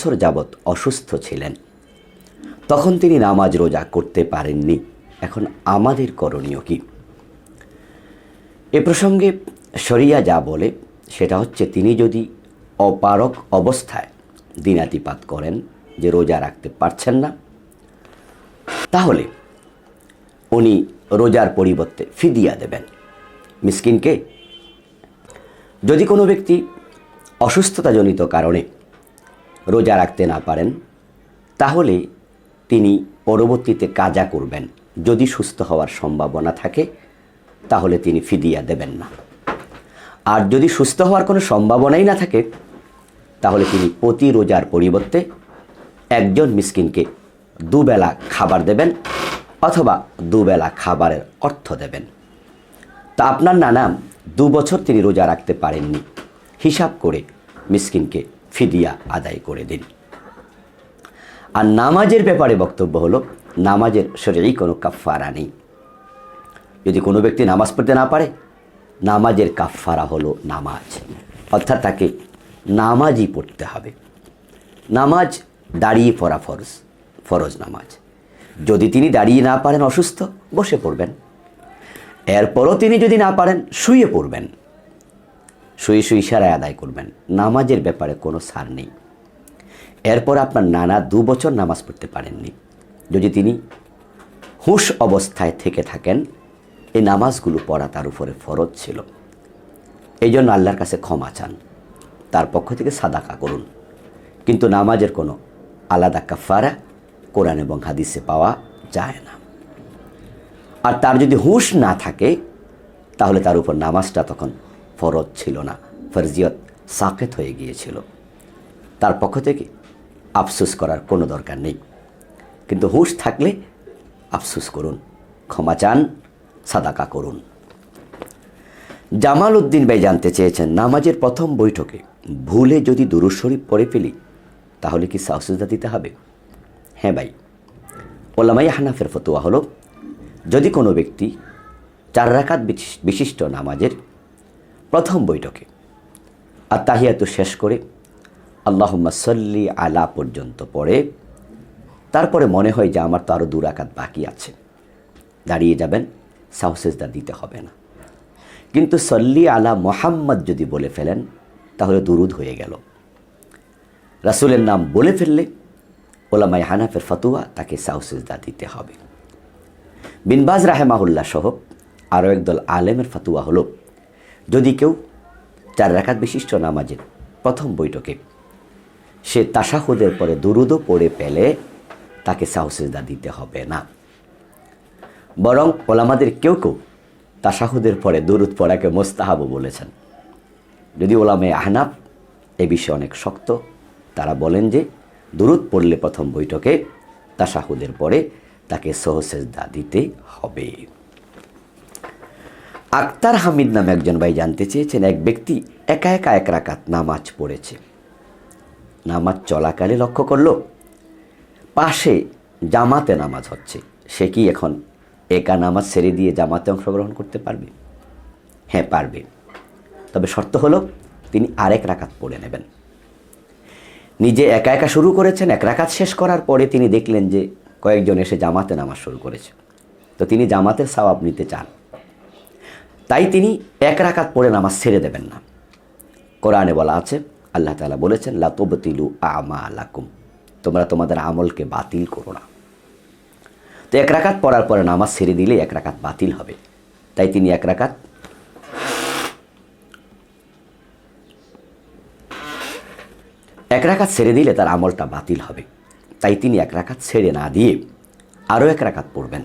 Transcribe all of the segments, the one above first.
বছর যাবৎ অসুস্থ ছিলেন, তখন তিনি নামাজ রোজা করতে পারেননি। এখন আমাদের করণীয় কি? এ প্রসঙ্গে শরিয়া যা বলে সেটা হচ্ছে, তিনি যদি অপারগ অবস্থায় দিনাতিপাত করেন যে রোজা রাখতে পারছেন না, তাহলে উনি রোজার পরিবর্তে ফিদিয়া দেবেন মিসকিনকে। যদি কোনো ব্যক্তি অসুস্থতাজনিত কারণে রোজা রাখতে না পারেন, তাহলে তিনি পরবর্তীতে কাজা করবেন। যদি সুস্থ হওয়ার সম্ভাবনা থাকে তাহলে তিনি ফিদিয়া দেবেন না। আর যদি সুস্থ হওয়ার কোনো সম্ভাবনাই না থাকে, তাহলে তিনি প্রতি রোজার পরিবর্তে একজন মিসকিনকে দুবেলা খাবার দেবেন, অথবা দুবেলা খাবারের অর্থ দেবেন। তা আপনার নানা 2 বছর তিনি রোজা রাখতে পারেননি, হিসাব করে মিসকিনকে ফিদিয়া আদায় করে দিন। আর নামাজের ব্যাপারে বক্তব্য হলো, নামাজের শরঈ কোনো কাফফারা নেই। যদি কোনো ব্যক্তি নামাজ পড়তে না পারে, নামাজের কাফফারা হলো নামাজ, অর্থাৎ তাকে নামাজই পড়তে হবে। নামাজ দাঁড়িয়ে পড়া ফরজ নামাজ। যদি তিনি দাঁড়িয়ে না পারেন, অসুস্থ, বসে পড়বেন। এরপরও তিনি যদি না পারেন, শুয়ে পড়বেন, শুয়ে ইশারায় আদায় করবেন। নামাজের ব্যাপারে কোনো ছাড় নেই। এরপর আপনার নানা 2 বছর নামাজ পড়তে পারেননি, যদি তিনি হুঁশ অবস্থায় থেকে থাকেন, এই নামাজগুলো পড়া তার উপরে ফরজ ছিল। এই জন্য আল্লাহর কাছে ক্ষমা চান, তার পক্ষ থেকে সাদাকা করুন। কিন্তু নামাজের কোনো আলাদা কাফারা কোরআন এবং হাদিসে পাওয়া যায় না। আর তার যদি হুঁশ না থাকে, তাহলে তার উপর নামাজটা তখন ফরজ ছিল না, ফরজিয়ত সাকেত হয়ে গিয়েছিল। তার পক্ষ থেকে আফসোস করার কোনো দরকার নেই। কিন্তু হুঁশ থাকলে আফসোস করুন, ক্ষমা চান, সাদাকা করুন। জামাল উদ্দিন ভাই জানতে চেয়েছেন, নামাজের প্রথম বৈঠকে ভুলে যদি দুরূদ শরীফ পড়ে ফেলি, তাহলে কি সাজদা দিতে হবে? হ্যাঁ ভাই, ওলামায়ে হানাফের ফতোয়া হলো, যদি কোনো ব্যক্তি 4 রাকাত বিশিষ্ট নামাজের প্রথম বৈঠকে আত্তাহিয়াতু শেষ করে আল্লাহুম্মা সাল্লি আলা পর্যন্ত পড়ে, তারপরে মনে হয় যে আমার তো আরও 2 রাকাত বাকি আছে, দাঁড়িয়ে যাবেন, সাজদা দিতে হবে না। কিন্তু সাল্লি আলা মুহাম্মদ যদি বলে ফেলেন, তাহলে দুরুদ হয়ে গেল। রাসূলের নাম বলে ফেললে ওলামায়ে হানাফের ফতোয়া, তাকে সাজদা দিতে হবে। বিন বাজ রাহেমাহুল্লাহ সহ আরও একদল আলেমের ফতোয়া হলো, যদি কেউ 4 রাকাত বিশিষ্ট নামাজের প্রথম বৈঠকে সে তাশাহুদের পরে দুরুদও পড়ে পেলে, তাকে সাজদা দিতে হবে না। বরং ওলামাদের কেউ কেউ তাশাহুদের পরে দুরুদ পড়াকে মুস্তাহাবও বলেছেন। যদি ওলামায়ে আহনাফ এ বিষয়ে অনেক শক্ত, তারা বলেন যে দুরুদ পড়লে প্রথম বৈঠকে তাশাহুদের পরে তাকে সাজদা দিতে হবে। আক্তার হামিদ নামে একজন ভাই জানতে চেয়েছেন, এক ব্যক্তি একা একা 1 রাকাত নামাজ পড়েছে। নামাজ চলাকালে লক্ষ্য করল পাশে জামাতে নামাজ হচ্ছে, সে কি এখন একা নামাজ ছেড়ে দিয়ে জামাতে অংশগ্রহণ করতে পারবে? হ্যাঁ, পারবে। তবে শর্ত হলো তিনি আরেক রাকাত পড়ে নেবেন। নিজে একা একা শুরু করেছেন, 1 রাকাত শেষ করার পরে তিনি দেখলেন যে কয়েকজন এসে জামাতে নামাজ শুরু করেছে, তো তিনি জামাতের সওয়াব নিতে চান, তাই তিনি 1 রাকাত পড়ে নামাজ ছেড়ে দেবেন না। কোরআনে বলা আছে, আল্লাহ তাআলা বলেছেন, লা তুবতিলু আমালাকুম, তোমরা তোমাদের আমলকে বাতিল করো না। তো 1 রাকাত পড়ার পরে নামাজ ছেড়ে দিলে 1 রাকাত বাতিল হবে। তাই তিনি 1 রাকাত ছেড়ে দিলে তার আমলটা বাতিল হবে। তাই তিনি 1 রাকাত ছেড়ে না দিয়ে আরও 1 রাকাত পড়বেন,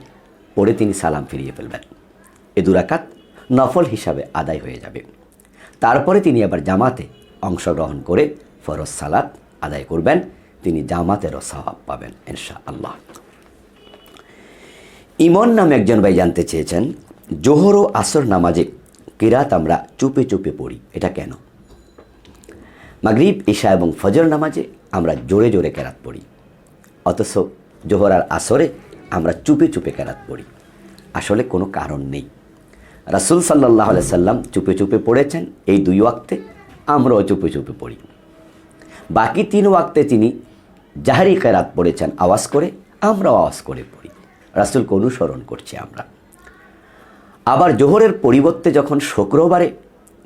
পড়ে তিনি সালাম ফিরিয়ে ফেলবেন। এই 2 রাকাত নফল হিসাবে আদায় হয়ে যাবে। তারপরে তিনি আবার জামাতে অংশগ্রহণ করে ফরজ সালাত আদায় করবেন, তিনি জামাতেরও সওয়াব পাবেন ইনশাআল্লাহ। ইমন নামে একজন ভাই জানতে চেয়েছেন, জোহর ও আসর নামাজে কিরাত আমরা চুপে চুপে পড়ি, এটা কেন? মাগরিব, ইশা এবং ফজর নামাজে আমরা জোরে জোরে কেরাত পড়ি, অথচ জোহর আর আসরে আমরা চুপে চুপে কেরাত পড়ি। আসলে কোনো কারণ নেই। রাসূল সাল্লাল্লাহু আলাইহি সাল্লাম চুপে চুপে পড়েছেন এই 2 ওয়াক্তে, আমরাও চুপে চুপে পড়ি। বাকি 3 ওয়াক্তে তিনি জাহরি কেরাত পড়েছেন আওয়াজ করে, আমরাও আওয়াজ করে পড়ি, রাসূলকে অনুসরণ করছি আমরা। আবার জোহরের পরিবর্তে যখন শুক্রবারে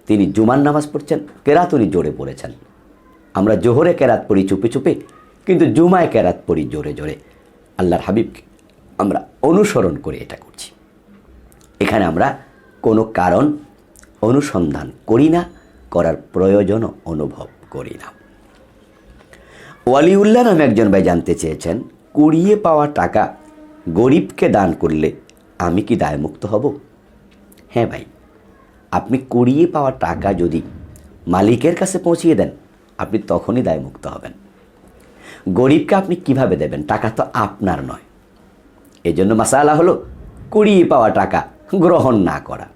তিনি জুমার নামাজ পড়ছেন, কেরাত উনি জোরে পড়েছেন। আমরা জোহরে কেরাত পড়ি চুপে চুপে, কিন্তু জুমায় কেরাত পড়ি জোরে জোরে। আল্লাহর হাবিবকে আমরা অনুসরণ করে এটা করছি। এখানে আমরা কোনো কারণ অনুসন্ধান করি না, করার প্রয়োজনও অনুভব করি না। ওয়ালিউল্লাহ নামে একজন ভাই জানতে চেয়েছেন, কুড়িয়ে পাওয়া টাকা গরিবকে দান করলে আমি কি দায়মুক্ত হব? হ্যাঁ ভাই, আপনি কুড়িয়ে পাওয়া টাকা যদি মালিকের কাছে পৌঁছিয়ে দেন, আপনি তখনই দায়মুক্ত হবেন। গরিবকে আপনি কিভাবে দেবেন? টাকা তো আপনার নয়। এই জন্য মাসালা হলো কুড়িয়ে পাওয়া টাকা গ্রহণ না করা।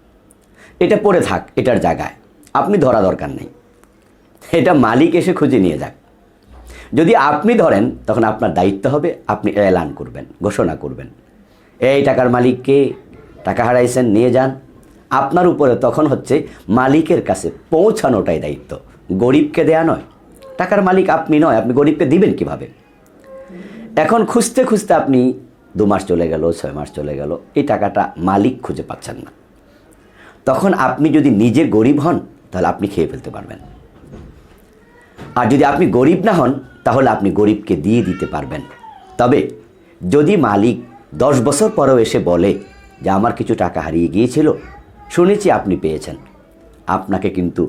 এটা পড়ে থাক এটার জায়গায়, আপনি ধরা দরকার নেই, এটা মালিক এসে খুঁজে নিয়ে যাক। যদি আপনি ধরেন, তখন আপনার দায়িত্ব হবে, আপনি এলান করবেন, ঘোষণা করবেন, এই টাকার মালিককে, টাকা হারাইছেন, নিয়ে যান। আপনার উপরে তখন হচ্ছে মালিকের কাছে পৌঁছানোটাই দায়িত্ব, গরিবকে দেয়া নয়। টাকার মালিক আপনি নয়, আপনি গরিবকে দিবেন কিভাবে? এখন খুঁজতে খুঁজতে আপনি 2 মাস চলে গেল, 6 মাস চলে গেল, এই টাকাটা মালিক খুঁজে পাচ্ছেন না। তখন আপনি যদি নিজে গরিব হন, তাহলে আপনি খেয়ে ফেলতে পারবেন। আর যদি আপনি গরিব না হন, তাহলে আপনি গরিবকে দিয়ে দিতে পারবেন। তবে যদি মালিক 10 বছর পরেও এসে বলে যে আমার কিছু টাকা হারিয়ে গিয়েছিল, শুনেছি আপনি পেয়েছেন, আপনাকে কিন্তু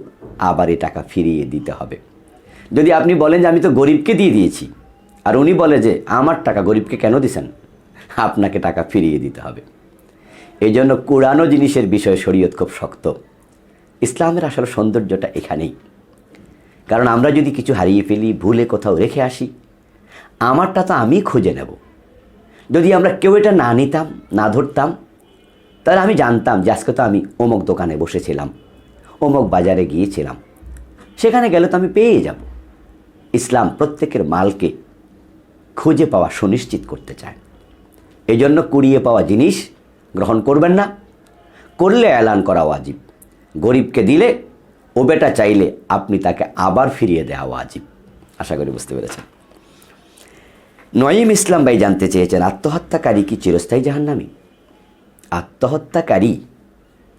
আবার এই টাকা ফিরিয়ে দিতে হবে। যদি আপনি বলেন যে আমি তো গরিবকে দিয়ে দিয়েছি, আর উনি বলে যে আমার টাকা গরিবকে কেন দিছেন, আপনাকে টাকা ফিরিয়ে দিতে হবে। এই জন্য কুড়ানো জিনিসের বিষয়ে শরীয়ত খুব শক্ত। ইসলামের আসলে সৌন্দর্যটা এখানেই। কারণ আমরা যদি কিছু হারিয়ে ফেলি, ভুলে কোথাও রেখে আসি, আমারটা তো আমি খুঁজে নেব। যদি আমরা কেউ এটা না নিতাম, না ধরতাম, তাহলে আমি জানতাম যে আজকে তো আমি অমুক দোকানে বসেছিলাম, অমুক বাজারে গিয়েছিলাম, সেখানে গেলে তো আমি পেয়ে যাব। ইসলাম প্রত্যেকের মালকে খুঁজে পাওয়া সুনিশ্চিত করতে চায়। এই জন্য কুড়িয়ে পাওয়া জিনিস গ্রহণ করবেন না, করলে এলান করা ওয়াজিব। গরিবকে দিলে ও বেটা চাইলে আপনি তাকে আবার ফিরিয়ে দেওয়া ওয়াজিব। আশা করি বুঝতে পেরেছেন। নঈম ইসলাম ভাই জানতে চেয়েছেন, আত্মহত্যাকারী কি চিরস্থায়ী জাহান্নামী? আত্মহত্যাকারী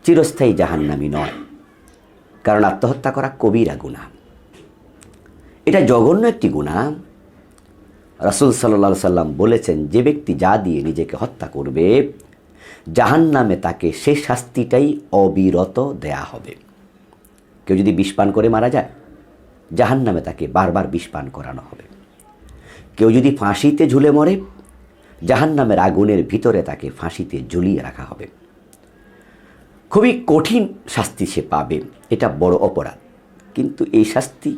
চিরস্থায়ী জাহান্নামী নয়, কারণ আত্মহত্যা করা কবিরা গুনাহ। এটা জঘন্য একটি গুনাহ। রাসূল সাল্লাল্লাহু আলাইহি সাল্লাম বলেছেন, যে ব্যক্তি যা দিয়ে নিজেকে হত্যা করবে, জাহান্নামে তাকে সে শাস্তিটাই অবিরত দেয়া হবে। কেউ যদি বিষ পান করে মারা যায়, জাহান্নামে তাকে বারবার বিষ পান করানো হবে। কেউ যদি ফাঁসিতে ঝুলে মরে, জাহান্নামের আগুনের ভিতরে তাকে ফাঁসিতে ঝুলিয়ে রাখা হবে। খুবই কঠিন শাস্তি সে পাবে, এটা বড় অপরাধ। কিন্তু এই শাস্তি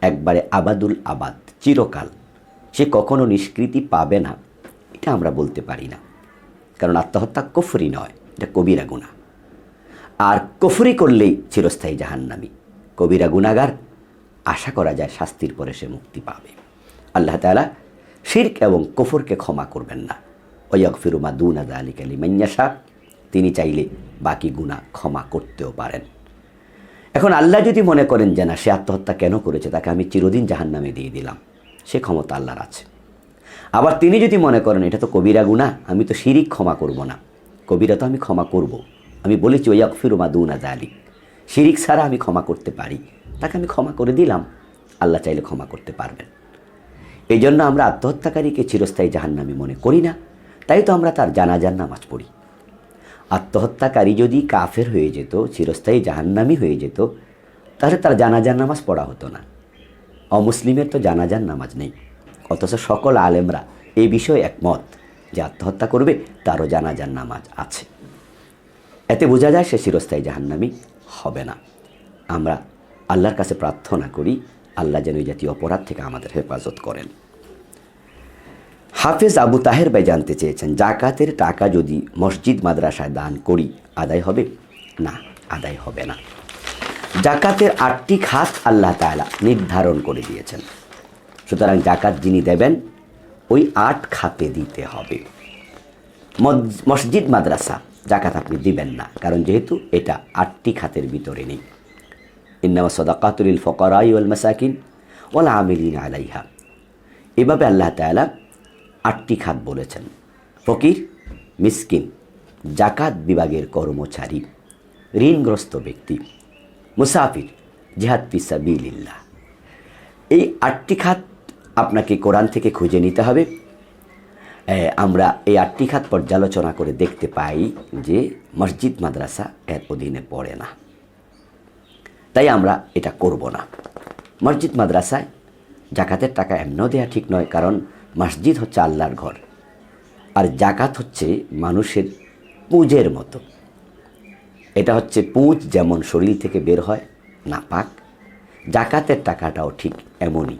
একবারে আবাদুল আবাদ, চিরকাল, সে কখনো নিষ্কৃতি পাবে না, এটা আমরা বলতে পারি না। কারণ আত্মহত্যা কুফরি নয়, এটা কবিরা গুনাহ। আর কুফরি করলেই চিরস্থায়ী জাহান্নামী। কবিরা গুনাহগার, আশা করা যায় শাস্তির পরে সে মুক্তি পাবে। আল্লাহ তাআলা শিরক এবং কুফরকে ক্ষমা করবেন না। ওয়াগফিরু মা দুনা যালিকা লিমান ইয়াশা, তিনি চাইলে বাকি গুনাহ ক্ষমা করতেও পারেন। এখন আল্লাহ যদি মনে করেন যে না, সে আত্মহত্যা কেন করেছে, তাকে আমি চিরদিন জাহান্নামে দিয়ে দিলাম, সে ক্ষমতা আল্লাহর আছে। আবার তিনি যদি মনে করেন এটা তো কবিরা গুনাহ, আমি তো শিরিক ক্ষমা করব না, কবিরা তো আমি ক্ষমা করব। আমি বলেছি ওয়াগফিরু মা দুনা যালিক, শিরিক ছাড়া আমি ক্ষমা করতে পারি, তাকে আমি ক্ষমা করে দিলাম। আল্লাহ চাইলে ক্ষমা করতে পারবেন। এই জন্য আমরা আত্মহত্যাকারীকে চিরস্থায়ী জাহান্নামী মনে করি না, তাই তো আমরা তার জানাজার নামাজ পড়ি। আত্মহত্যাকারী যদি কাফের হয়ে যেত, চিরস্থায়ী জাহান্নামী হয়ে যেত, তাহলে তার জানাজার নামাজ পড়া হতো না। অমুসলিমের তো জানাজার নামাজ নেই, অথচ সকল আলেমরা এই বিষয়ে একমত যে আত্মহত্যা করবে তারও জানাজার নামাজ আছে। এতে বোঝা যায় সে চিরস্থায়ী জাহান্নামী হবে না। আমরা আল্লাহর কাছে প্রার্থনা করি, আল্লাহ যেন এই জাতীয় অপরাধ থেকে আমাদের হেফাজত করেন। হাফেজ আবু তাহের ভাই জানতে চেয়েছেন, জাকাতের টাকা যদি মসজিদ মাদ্রাসায় দান করি আদায় হবে? না, আদায় হবে না। জাকাতের 8টি খাত আল্লাহ তাআলা নির্ধারণ করে দিয়েছেন। সুতরাং জাকাত যিনি দেবেন ওই 8 খাতে দিতে হবে। মসজিদ মাদ্রাসা জাকাত আপনি দিবেন না, কারণ যেহেতু এটা 8টি খাতের ভিতরে নেই। ইন্নামা সাদাকাতু লিল ফুকারাই ওয়াল মাসাকিন ওয়াল আমিলিনা আলাইহা। এভাবে আল্লাহ তাআলা 8টি খাত বলেছেন। ফকির, মিসকিন, জাকাত বিভাগের কর্মচারী, ঋণগ্রস্ত ব্যক্তি, মুসাফির, জিহাদ ফি সাবিলিল্লাহ। এই 8টি খাত আপনাকে কোরআন থেকে খুঁজে নিতে হবে। আমরা এই 8টি খাত পর্যালোচনা করে দেখতে পাই যে মসজিদ মাদ্রাসা এর অধীনে পড়ে না, তাই আমরা এটা করব না। মসজিদ মাদ্রাসায় জাকাতের টাকা এমনও দেওয়া ঠিক নয়, কারণ মসজিদ হচ্ছে আল্লাহর ঘর, আর জাকাত হচ্ছে মানুষের পুঁজের মতো। এটা হচ্ছে পুঁজ, যেমন শরীর থেকে বের হয় নাপাক, জাকাতের টাকাটাও ঠিক এমনই।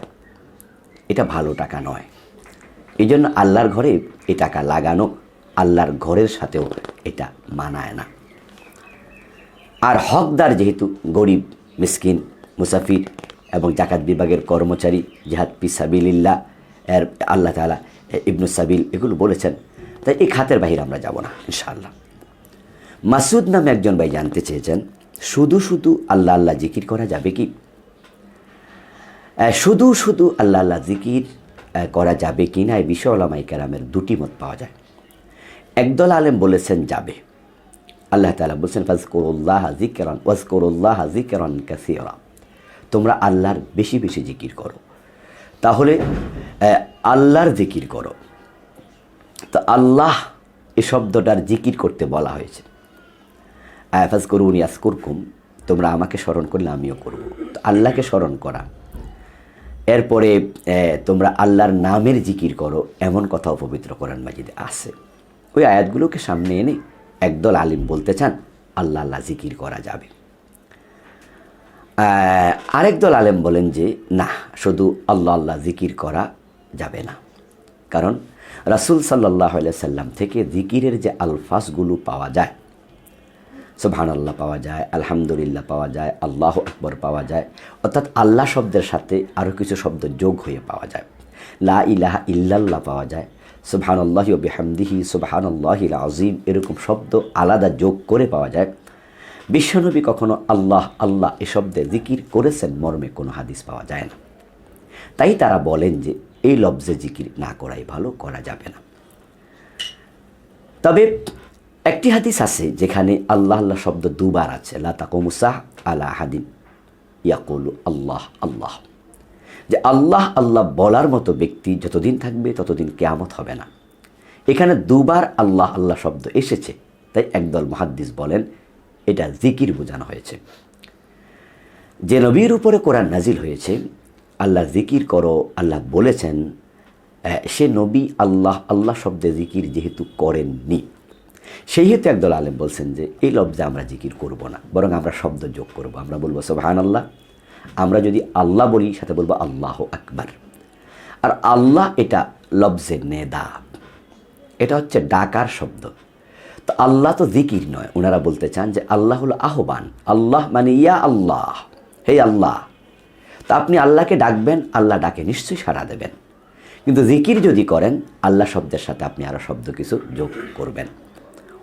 এটা ভালো টাকা নয়। এই জন্য আল্লাহর ঘরে এই টাকা লাগানো আল্লাহর ঘরের সাথেও এটা মানায় না। আর হকদার যেহেতু গরিব, মিসকিন, মুসাফির এবং জাকাত বিভাগের কর্মচারী, জিহাদ ফি সাবিলিল্লাহ এর আল্লাহ তাআলা ইবনুস সাবিল এগুলো বলেছেন, তাই এই খাতের বাহিরে আমরা যাব না ইনশাআল্লাহ। মাসুদ নামে একজন ভাই জানতে চেয়েছেন, শুধু শুধু আল্লাহ আল্লাহ জিকির করা যাবে কি? শুধু শুধু আল্লাহ আল্লাহ জিকির করা যাবে কি না, এই বিষয়ে উলামায়ে কেরামের 2টি মত পাওয়া যায়। একদল আলেম বলেছেন যাবে। আল্লাহ তাআলা বলছেন, ফাজকুরুল্লাহা যিকরান ওয়াজকুরুল্লাহা যিকরান কাসীরা। তোমরা আল্লাহর বেশি বেশি জিকির করো। তাহলে আল্লাহর জিকির করো। তো আল্লাহ এই শব্দটার জিকির করতে বলা হয়েছে। ফাজকুরুনি আযকুরকুম, তোমরা আমাকে স্মরণ করলে আমিও করব। তো আল্লাহকে স্মরণ করা, এরপরে তোমরা আল্লাহর নামের জিকির করো, এমন কথাও পবিত্র কোরআন মাজিদে আছে। ওই আয়াতগুলোকে সামনে এনে একদল আলিম বলতে চান আল্লাহ আল্লাহ জিকির করা যাবে। আরেক দল আলেম বলেন যে না, শুধু আল্লাহ আল্লাহ জিকির করা যাবে না, কারণ রাসূল সাল্লাল্লাহু আলাইহি সাল্লাম থেকে জিকিরের যে আলফাজগুলো পাওয়া যায়, সুবহানাল্লাহ পাওয়া যায়, আলহামদুলিল্লাহ পাওয়া যায়, আল্লাহু আকবার পাওয়া যায়, অর্থাৎ আল্লাহ শব্দের সাথে আরও কিছু শব্দ যোগ হয়ে পাওয়া যায়। লা ইলাহা ইল্লাল্লাহ পাওয়া যায়, সুবহানাল্লাহি ওয়া বিহামদিহি সুবহানাল্লাহিল আযীম, এরকম শব্দ আলাদা যোগ করে পাওয়া যায়। বিশ্বনবী কখনো আল্লাহ আল্লাহ এ শব্দে জিকির করেছেন মর্মে কোনো হাদিস পাওয়া যায় না। তাই তারা বলেন যে এই লফজে জিকির না করাই ভালো, করা যাবে না। তবে একটি হাদিস আছে যেখানে আল্লাহ আল্লাহ শব্দ 2বার আছে, লা তাকুমু সাহ আলা আহাদিন ইয়াকুলু আল্লাহ আল্লাহ, যে আল্লাহ আল্লাহ বলার মতো ব্যক্তি যতদিন থাকবে ততদিন কিয়ামত হবে না। এখানে 2বার আল্লাহ আল্লাহ শব্দ এসেছে, তাই একদল মুহাদ্দিস বলেন এটা জিকির বোঝানো হয়েছে। যে নবীর উপরে কোরআন নাজিল হয়েছে, আল্লাহ জিকির করো আল্লাহ বলেছেন, সে নবী আল্লাহ আল্লাহ শব্দে জিকির যেহেতু করেননি, সেই হেতু একদল আলেম বলছেন যে এই লফজে আমরা জিকির করব না, বরং আমরা শব্দ যোগ করব। আমরা বলবো সুবহানাল্লাহ, আমরা যদি আল্লাহ বলি সাথে বলবো আল্লাহু আকবার। আর আল্লাহ এটা লফজে নেদা, এটা হচ্ছে ডাকার শব্দ। তো আল্লাহ তো জিকির নয়, ওনারা বলতে চান যে আল্লাহ হলো আহ্বান। আল্লাহ মানে ইয়া আল্লাহ, হে আল্লাহ। তা আপনি আল্লাহকে ডাকবেন, আল্লাহ ডাকে নিশ্চয়ই সাড়া দেবেন। কিন্তু জিকির যদি করেন, আল্লাহ শব্দের সাথে আপনি আরও শব্দ কিছু যোগ করবেন।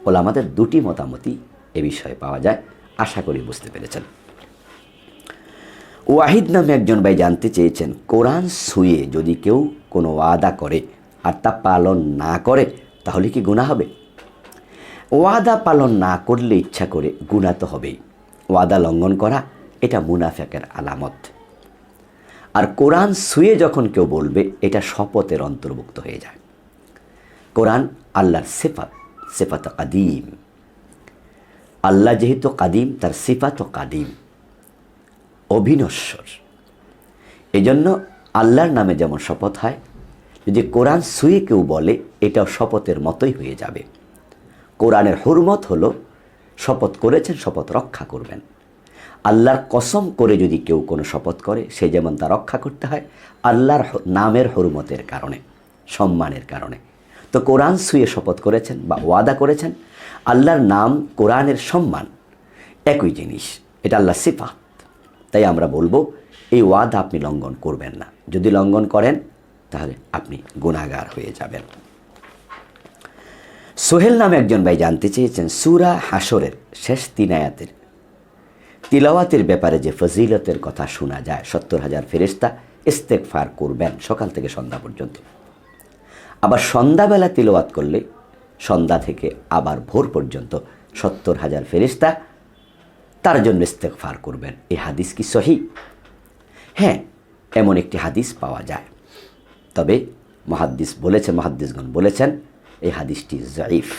ওলামাদের 2টি মতামতই এ বিষয়ে পাওয়া যায়। আশা করি বুঝতে পেরেছেন। ওয়াহিদ নামে একজন ভাই জানতে চেয়েছেন, কোরআন ছুঁয়ে যদি কেউ কোনো ওয়াদা করে আর তা পালন না করে তাহলে কি গুনাহ হবে? ওয়াদা পালন না করলে ইচ্ছা করে গুনাহ তো হবেই। ওয়াদা লঙ্ঘন করা এটা মুনাফিকের আলামত। আর কোরআন ছুঁয়ে যখন কেউ বলবে, এটা শপথের অন্তর্ভুক্ত হয়ে যায়। কোরআন আল্লাহর সিফাত, সিফাত কাদিম। আল্লাহ যেহেতু কাদিম, তার সিফাত কাদিম, অবিনশ্বর। এজন্য আল্লাহর নামে যেমন শপথ হয়, যদি কোরআন ছুঁয়ে কেউ বলে এটাও শপথের মতোই হয়ে যাবে। কোরআনের হুরমত হলো শপথ করেছেন, শপথ রক্ষা করবেন। আল্লাহর কসম করে যদি কেউ কোনো শপথ করে, সে যেমন তা রক্ষা করতে হয় আল্লাহর নামের হুরমতের কারণে, সম্মানের কারণে। তো কোরআন ছুঁয়ে শপথ করেছেন বা ওয়াদা করেছেন, আল্লাহর নাম কোরআনের সম্মান একই জিনিস, এটা আল্লাহর সিফাত। তাই আমরা বলবো এই ওয়াদা আপনি লঙ্ঘন করবেন না। যদি লঙ্ঘন করেন তাহলে আপনি গুনাহগার হয়ে যাবেন। সোহেল নামে একজন ভাই জানতে চেয়েছেন, সূরা হাশরের শেষ 3 আয়াতের তিলাওয়াতের ব্যাপারে যে ফজিলতের কথা শোনা যায়, 70,000 ফেরেশতা ইস্তেগফার করবেন সকাল থেকে সন্ধ্যা পর্যন্ত। আবার সন্ধ্যাবেলা তিলাওয়াত করলে সন্ধ্যা থেকে আবার ভোর পর্যন্ত 70,000 ফেরেশতা তার জন্য ইস্তেগফার করবেন। এই হাদিস কি সহিহ? হ্যাঁ, এমন একটি হাদিস পাওয়া যায়, তবে মুহাদ্দিসগণ বলেছেন এই হাদিসটি জয়ীফ,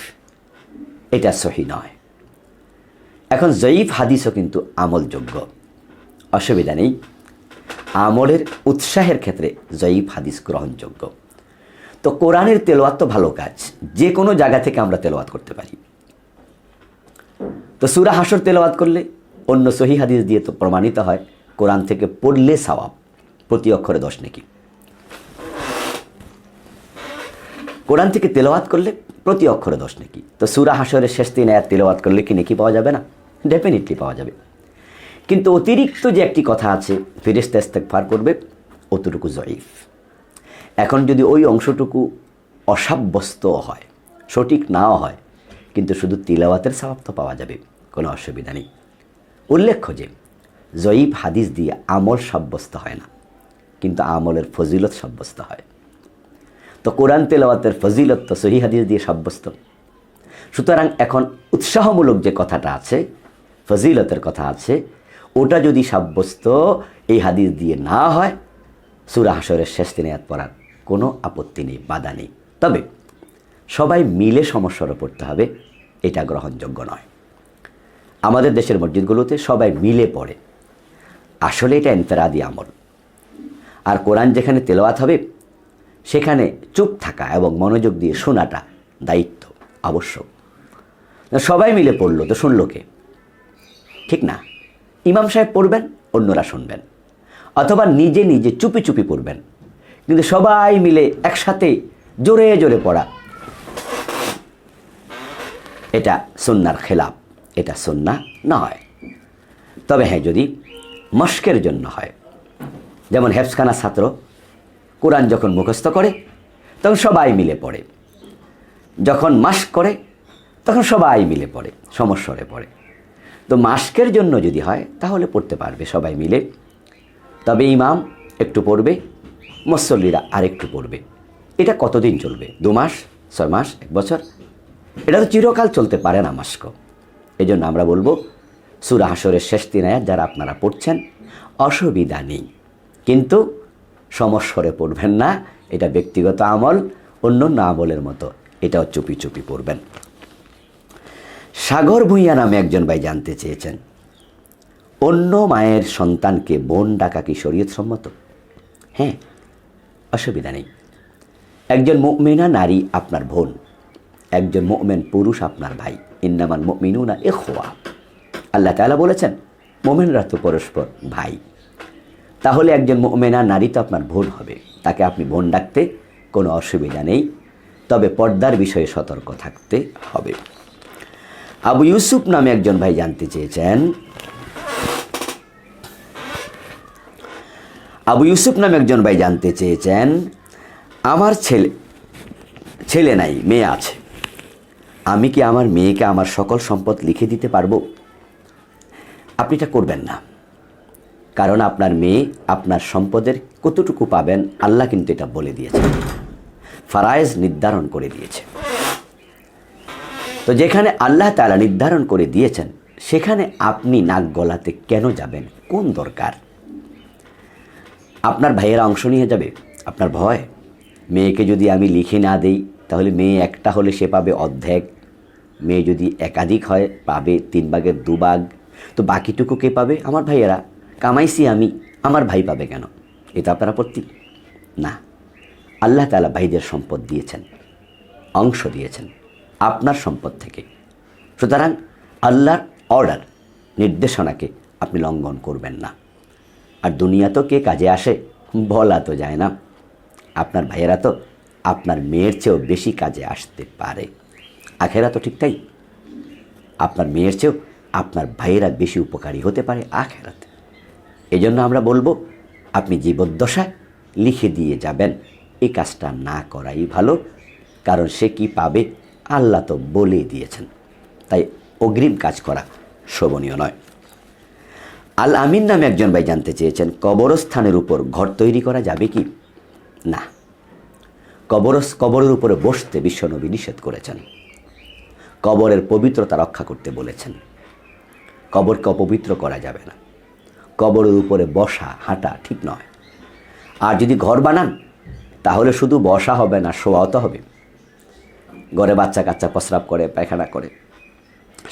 এটা সহিহ নয়। এখন জয়ীফ হাদিসও কিন্তু আমলযোগ্য, অসুবিধা নেই। আমলের উৎসাহের ক্ষেত্রে জয়ীফ হাদিস গ্রহণযোগ্য। তো কোরআনের তেলাওয়াত তো ভালো কাজ, যে কোনো জায়গা থেকে আমরা তেলাওয়াত করতে পারি। তো সূরা হাশর তেলাওয়াত করলে অন্য সহিহ হাদিস দিয়ে তো প্রমাণিত হয় কোরআন থেকে পড়লে সওয়াব, প্রতি অক্ষরে 10 নেকি। কোরআন থেকে তেলাওয়াত করলে প্রতি অক্ষরে 10 নেকি। তো সূরা হাশরের শেষ 3 আয়াত তেলাওয়াত করলে কি নেকি পাওয়া যাবে না? ডেফিনেটলি পাওয়া যাবে। কিন্তু অতিরিক্ত যে একটি কথা আছে ফেরেশতা ইস্তেগফার করবে, অতটুকু জয়ীফ। এখন যদি ওই অংশটুকু অসাব্যস্ত হয়, সঠিক নাও হয়, কিন্তু শুধু তিলাওয়াতের সওয়াব তো পাওয়া যাবে, কোনো অসুবিধা নেই। উল্লেখ্য যে জয়ীফ হাদিস দিয়ে আমল সাব্যস্ত হয় না, কিন্তু আমলের ফজিলত সাব্যস্ত হয়। তো কোরআন তেলাওয়াতের ফজিলত তো সহিহ হাদিস দিয়ে সাব্যস্ত। সুতরাং এখন উৎসাহমূলক যে কথাটা আছে, ফজিলতের কথা আছে, ওটা যদি সাব্যস্ত এই হাদিস দিয়ে না হয়, সূরা হাশরের শেষ 3 আয়াত পড়ার কোনো আপত্তি নেই, বাধা নেই। তবে সবাই মিলে সমস্যার পড়তে হবে, এটা গ্রহণযোগ্য নয়। আমাদের দেশের মসজিদগুলোতে সবাই মিলে পড়ে, আসলে এটা ইনফেরাদি আমল। আর কোরআন যেখানে তেলাওয়াত হবে সেখানে চুপ থাকা এবং মনোযোগ দিয়ে শোনাটা দায়িত্ব, আবশ্যক। সবাই মিলে পড়লো তো শুনলো কে? ঠিক না? ইমাম সাহেব পড়বেন, অন্যরা শুনবেন, অথবা নিজে নিজে চুপি চুপি পড়বেন। কিন্তু সবাই মিলে একসাথে জোরে জোরে পড়া, এটা সুন্নাহর খেলাফ, এটা সুন্নাহ নয়। তবে হ্যাঁ, যদি মশকের জন্য হয়, যেমন হেফজখানা ছাত্র কোরআন যখন মুখস্থ করে তখন সবাই মিলে পড়ে, যখন মাস্ক করে তখন সবাই মিলে পড়ে, সমস্বরে পড়ে। তো মাস্কের জন্য যদি হয় তাহলে পড়তে পারবে সবাই মিলে, তবে ইমাম একটু পড়বে, মুসল্লিরা আরেকটু পড়বে। এটা কতদিন চলবে? 2 মাস, 6 মাস, 1 বছর? এটা তো চিরকাল চলতে পারে না মাস্ক। এই জন্য আমরা বলবো সূরা হাশরের শেষ 3 আয়াত যারা আপনারা পড়ছেন অসুবিধা নেই, কিন্তু সমস্বরে পড়বেন না, এটা ব্যক্তিগত আমল, অন্য আমলের মতো এটাও চুপি চুপি পড়বেন। সাগর ভূঁইয়া নামে একজন ভাই জানতে চেয়েছেন, অন্য মায়ের সন্তানকে বোন ডাকা কি শরীয়ত সম্মত? হ্যাঁ, অসুবিধা নেই। একজন মুমিনা নারী আপনার বোন, একজন মুমিন পুরুষ আপনার ভাই। ইন্নামাল মুমিনুনা ইখওয়া, আল্লাহ তাআলা বলেছেন মুমিনরা তো পরস্পর ভাই। তাহলে একজন মুমিনা নারী তো আপনার বোন হবে, তাকে আপনি বোন ডাকতে কোনো অসুবিধা নেই, তবে পর্দার বিষয়ে সতর্ক থাকতে হবে। আবু ইউসুফ নামে একজন ভাই জানতে চেয়েছেন, আমার ছেলে নাই, মেয়ে আছে, আমি কি আমার মেয়েকে আমার সকল সম্পদ লিখে দিতে পারবো? আপনি এটা করবেন না, কারণ আপনার মেয়ে আপনার সম্পদের কতটুকু পাবেন আল্লাহ কিন্তু এটা বলে দিয়েছেন, ফারায়েজ নির্ধারণ করে দিয়েছে। তো যেখানে আল্লাহ তাআলা নির্ধারণ করে দিয়েছেন সেখানে আপনি নাক গলাতে কেন যাবেন? কোন দরকার? আপনার ভাইয়েরা অংশ নিয়ে যাবে, আপনার ভয়? মেয়েকে যদি আমি লিখে না দেই তাহলে মেয়ে একটা হলে সে পাবে অর্ধেক, মেয়ে যদি একাধিক হয় পাবে 3 ভাগের 2 ভাগ, তো বাকিটুকু কে পাবে? আমার ভাইয়েরা। কামাইছি আমি, আমার ভাই পাবে কেন? এটা আপনার আপত্তি না। আল্লাহ তাআলা ভাইদের সম্পদ দিয়েছেন, অংশ দিয়েছেন আপনার সম্পদ থেকে। সুতরাং আল্লাহর অর্ডার, নির্দেশনাকে আপনি লঙ্ঘন করবেন না। আর দুনিয়া তো কে কাজে আসে বলা তো যায় না, আপনার ভাইয়েরা তো আপনার মেয়ের চেয়েও বেশি কাজে আসতে পারে। আখেরা তো ঠিক তাই, আপনার মেয়ের চেয়েও আপনার ভাইয়েরা বেশি উপকারী হতে পারে আখেরাতে। এই জন্য আমরা বলবো আপনি জীবদ্দশায় লিখে দিয়ে যাবেন, এই কাজটা না করাই ভালো, কারণ সে কি পাবে আল্লাহ তো বলেই দিয়েছেন, তাই অগ্রিম কাজ করা শোভনীয় নয়। আল আমিন নামে একজন ভাই জানতে চেয়েছেন, কবরস্থানের উপর ঘর তৈরি করা যাবে কি? না, কবরের উপরে বসতে বিশ্বনবী নিষেধ করেছেন। কবরের পবিত্রতা রক্ষা করতে বলেছেন। কবরকে অপবিত্র করা যাবে না। কবরের উপরে বসা হাঁটা ঠিক নয়। আর যদি ঘর বানান তাহলে শুধু বসা হবে না, শোয়াও তো হবে। ঘরে বাচ্চা কাচ্চা প্রস্রাব করে, পায়খানা করে,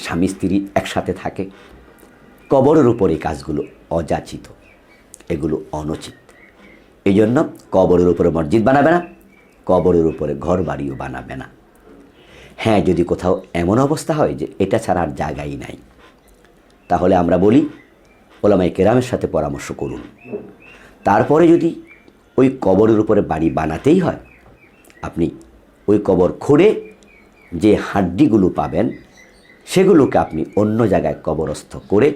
স্বামী স্ত্রী একসাথে থাকে। কবরের উপর এই কাজগুলো অযাচিত, এগুলো অনুচিত। এই জন্য কবরের উপরে মসজিদ বানাবে না, কবরের উপরে ঘর বাড়িও বানাবে না। হ্যাঁ, যদি কোথাও এমন অবস্থা হয় যে এটা ছাড়া আর জায়গাই নাই, তাহলে আমরা বলি ওলামায়ে কেরামের সাথে পরামর্শ করুন। তারপরে যদি ওই কবরের উপরে বাড়ি বানাতেই হয়, আপনি ওই কবর খুঁড়ে যে হাড্ডিগুলো পাবেন সেগুলোকে আপনি অন্য জায়গায় কবরস্থ করে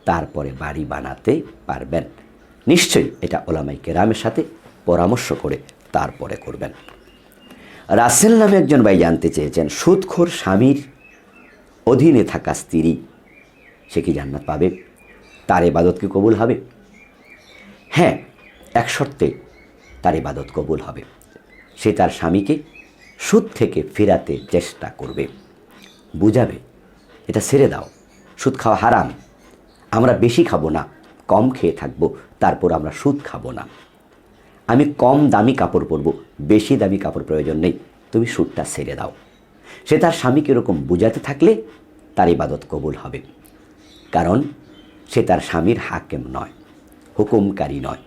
তারপরে বাড়ি বানাতে পারবেন। নিশ্চয়ই এটা ওলামায়ে কেরামের সাথে পরামর্শ করে তারপরে করবেন। রাসেল নামে একজন ভাই জানতে চেয়েছেন, সুদখোর স্বামীর অধীনে থাকা স্ত্রী সে কি জান্নাত পাবে? তার ইবাদত কি কবুল হবে? হ্যাঁ, এক শর্তে তার ইবাদত কবুল হবে। সে তার স্বামীকে সুদ থেকে ফেরাতে চেষ্টা করবে, বুঝাবে এটা ছেড়ে দাও, সুদ খাওয়া হারাম, আমরা বেশি খাবো না, কম খেয়ে থাকবো, তারপর আমরা সুদ খাবো না। আমি কম দামি কাপড় পরবো, বেশি দামি কাপড় প্রয়োজন নেই, তুমি সুদটা ছেড়ে দাও। সে তার স্বামীকে এরকম বুঝাতে থাকলে তার ইবাদত কবুল হবে। কারণ সে তার স্বামীর হাকেম নয়, হুকুমকারী নয়,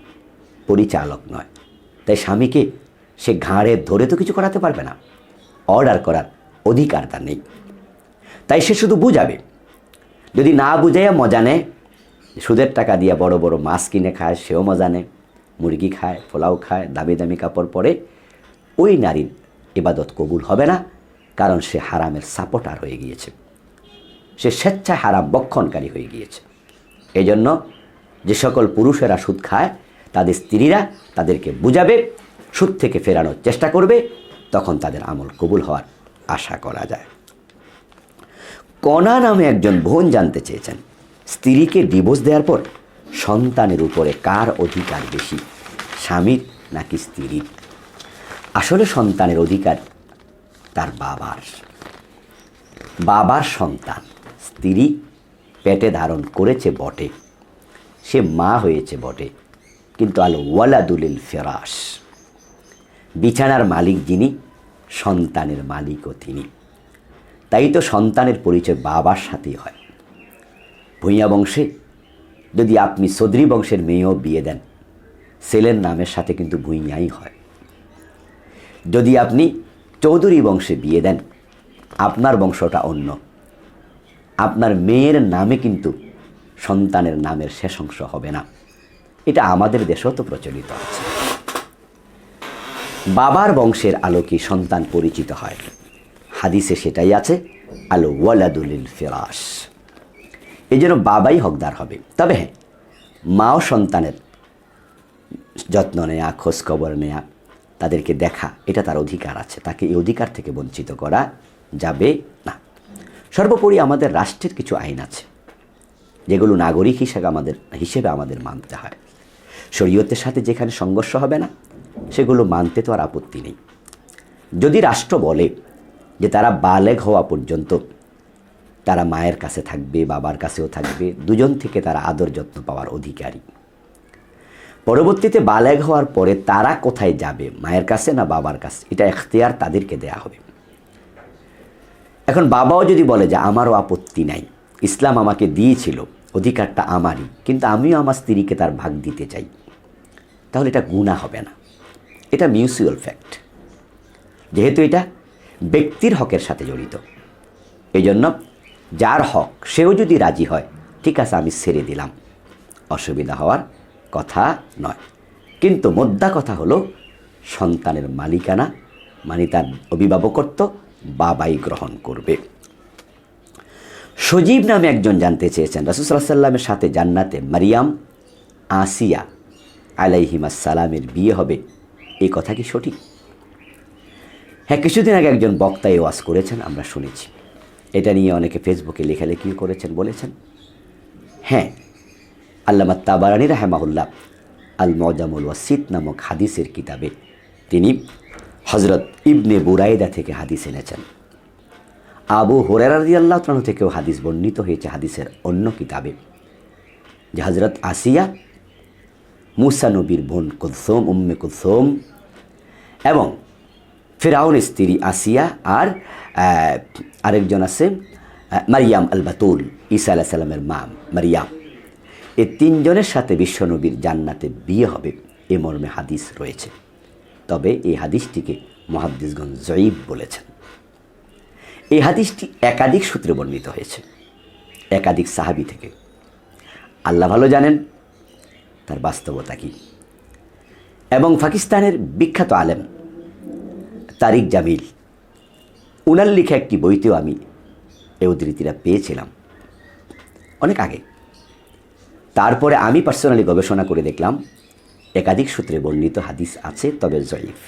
পরিচালক নয়। তাই স্বামীকে সে ঘাড়ে ধরে তো কিছু করাতে পারবে না, অর্ডার করার অধিকার তার নেই। তাই সে শুধু বুঝাবে। যদি না বুঝাইয়া মজা নেয়, সুদের টাকা দিয়ে বড় বড় মাছ কিনে খায়, সেও মজা নেয়, মুরগি খায়, পোলাও খায়, দামি দামি কাপড় পরে, ওই নারীর ইবাদত কবুল হবে না। কারণ সে হারামের সাপোর্টার হয়ে গিয়েছে, সে স্বেচ্ছায় হারাম বক্ষণকারী হয়ে গিয়েছে। এই জন্য যে সকল পুরুষেরা সুদ খায় তাদের স্ত্রীরা তাদেরকে বুঝাবে, সুদ থেকে ফেরানোর চেষ্টা করবে, তখন তাদের আমল কবুল হওয়ার আশা করা যায়। কণা নামে একজন বোন জানতে চেয়েছেন, স্ত্রীকে ডিভোর্স দেওয়ার পর সন্তানের উপরে কার অধিকার বেশি, স্বামীর নাকি স্ত্রীর? আসলে সন্তানের অধিকার তার বাবার সন্তান। স্ত্রী পেটে ধারণ করেছে বটে, সে মা হয়েছে বটে, কিন্তু আল ওয়ালাদুলিল ফিরাশ, বিছানার মালিক যিনি, সন্তানের মালিকও তিনি। তাই তো সন্তানের পরিচয় বাবার সাথেই হয়। ভূঁইয়া বংশে যদি আপনি চৌধুরী বংশের মেয়েও বিয়ে দেন, ছেলের নামের সাথে কিন্তু ভূঁইয়াই হয়। যদি আপনি চৌধুরী বংশে বিয়ে দেন, আপনার বংশটা অন্য, আপনার মেয়ের নামে কিন্তু সন্তানের নামের শেষ অংশ হবে না। এটা আমাদের দেশেও তো প্রচলিত আছে। বাবার বংশের আলোকে সন্তান পরিচিত হয়, হাদিসে সেটাই আছে, আল ওয়ালাদুলিল ফিরাশ। এই জন্য বাবাই হকদার হবে। তবে হ্যাঁ, মাও সন্তানের যত্ন নেয়া, খোঁজখবর নেয়া, তাদেরকে দেখা, এটা তার অধিকার আছে, তাকে এই অধিকার থেকে বঞ্চিত করা যাবে না। সর্বোপরি আমাদের রাষ্ট্রের কিছু আইন আছে যেগুলো নাগরিক হিসেবে আমাদের মানতে হয়। শরীয়তের সাথে যেখানে সংঘর্ষ হবে না সেগুলো মানতে তো আর আপত্তি নেই। যদি রাষ্ট্র বলে যে তারা বালেগ হওয়া পর্যন্ত তারা মায়ের কাছে থাকবে, বাবার কাছেও থাকবে, দুজন থেকে তারা আদর যত্ন পাওয়ার অধিকারী, পরবর্তীতে বালেগ হওয়ার পরে তারা কোথায় যাবে, মায়ের কাছে না বাবার কাছে, এটা এখতিয়ার তাদেরকে দেয়া হবে। এখন বাবাও যদি বলে যে আমারও আপত্তি নাই, ইসলাম আমাকে দিয়েছিল, অধিকারটা আমারই, কিন্তু আমিও আমার স্ত্রীকে তার ভাগ দিতে চাই, তাহলে এটা গুনাহ হবে না, এটা মিউচুয়াল ফ্যাক্ট। যেহেতু এটা ব্যক্তির হকের সাথে জড়িত, এই জন্য যার হক সেও যদি রাজি হয়, ঠিক আছে আমি ছেড়ে দিলাম, অসুবিধা হওয়ার কথা নয়। কিন্তু মোদ্দা কথা হলো সন্তানের মালিকানা মানে তার অভিভাবকত্ব বাবাই গ্রহণ করবে। সজীব নামে একজন জানতে চেয়েছেন, রাসূল সাল্লাল্লাহু আলাইহি ওয়াসাল্লামের সাথে জান্নাতে মারিয়াম আসিয়া আলাইহিমাস সালামের বিয়ে হবে, এই কথা কি সঠিক? হ্যাঁ, কিছুদিন আগে একজন বক্তা এই ওয়াজ করেছেন, আমরা শুনেছি। এটা নিয়ে অনেকে ফেসবুকে লেখালেখিও করেছেন, বলেছেন হ্যাঁ আল্লামা তাবারানী রাহেমাহুল্লাহ আল মুজামুল ওয়াসিত নামক হাদিসের কিতাবে তিনি হজরত ইবনে বুরাইদা থেকে হাদিস এনেছেন। আবু হুরায়রা রাদিয়াল্লাহু তাআলা থেকেও হাদিস বর্ণিত হয়েছে হাদিসের অন্য কিতাবে, যে হজরত আসিয়া, মুসা নবীর বোন কুলসুম, উম্মে কুলসুম এবং ফিরাউনের স্ত্রী আসিয়া আর আরেকজন আছে মারিয়াম আল বাতুল, ঈসা আলাইহিস সালামের মা মারিয়াম, এই তিনজনের সাথে বিশ্বনবীর জান্নাতে বিয়ে হবে এ মর্মে হাদিস রয়েছে। তবে এই হাদিসটিকে মুহাদ্দিসগণ যঈফ বলেছেন। এই হাদিসটি একাধিক সূত্রে বর্ণিত হয়েছে, একাধিক সাহাবী থেকে। আল্লাহ ভালো জানেন তার বাস্তবতা কী। এবং পাকিস্তানের বিখ্যাত আলেম তারিক জামিল, উনার লিখা একটি বইতেও আমি এই উদ্ধৃতিটা পেয়েছিলাম অনেক আগে। তারপরে আমি পার্সোনালি গবেষণা করে দেখলাম একাধিক সূত্রে বর্ণিত হাদিস আছে, তবে যঈফ।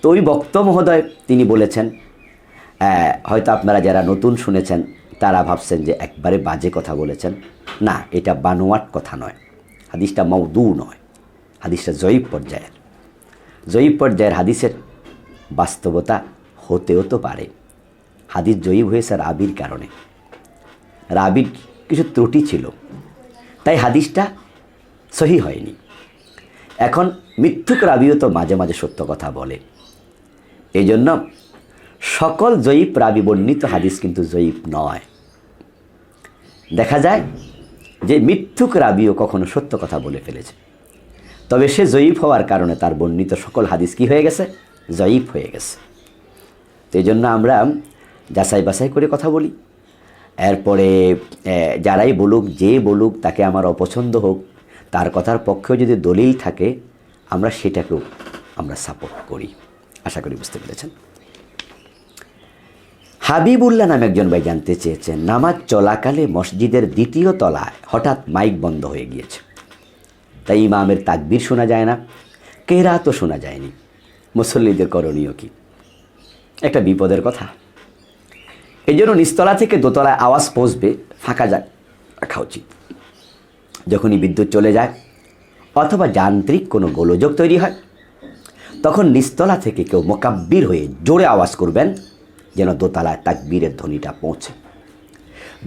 তো ওই বক্তা মহোদয় তিনি বলেছেন, হয়তো আপনারা যারা নতুন শুনেছেন তারা ভাবছেন যে একবারে বাজে কথা বলেছেন। না, এটা বানোয়াট কথা নয়, হাদিসটা মাউদু নয়, হাদিসটা যঈফ পর্যায়ের। যঈফ পর্যায়ের হাদিসের বাস্তবতা হতেও তো পারে। হাদিস যঈফ হয়েছে রাবির কারণে, রাবির কিছু ত্রুটি ছিল, তাই হাদিসটা সহি হয়নি। এখন মিথ্যুক রাবিও তো মাঝে মাঝে সত্য কথা বলে, এই জন্য সকল যঈফ রাবি বর্ণিত হাদিস কিন্তু যঈফ নয়। দেখা যায় যে মিথ্যুক রাবিও কখনো সত্য কথা বলে ফেলেছে, তবে সে যঈফ হওয়ার কারণে তার বর্ণিত সকল হাদিস কি হয়ে গেছে? যঈফ হয়ে গেছে। তো এই জন্য আমরা যাচাই বাছাই করে কথা বলি। এরপরে যারাই বলুক, যে বলুক, তাকে আমার অপছন্দ হোক, তার কথার পক্ষেও যদি দলিল থাকে আমরা সেটাকেও আমরা সাপোর্ট করি। আশা করি বুঝতে পেরেছেন। হাবিবুল্লাহ নামে একজন ভাই জানতে চেয়েছেন, নামাজ চলাকালে মসজিদের দ্বিতীয় তলায় হঠাৎ মাইক বন্ধ হয়ে গিয়েছে, তাই ইমামের তাকবীর শোনা যায় না, কেরাতও শোনা যায়নি, মুসল্লিদের করণীয় কি? একটা বিপদের কথা। এই জন্য নিচতলা থেকে দোতলায় আওয়াজ পৌঁছবে, ফাঁকা রাখা উচিত। যখনই বিদ্যুৎ চলে যায় অথবা যান্ত্রিক কোনো গোলযোগ তৈরি হয়, তখন নিচতলা থেকে কেউ মোকাব্বির হয়ে জোরে আওয়াজ করবেন, যেন দোতলায় তাকবীরের ধ্বনিটা পৌঁছে।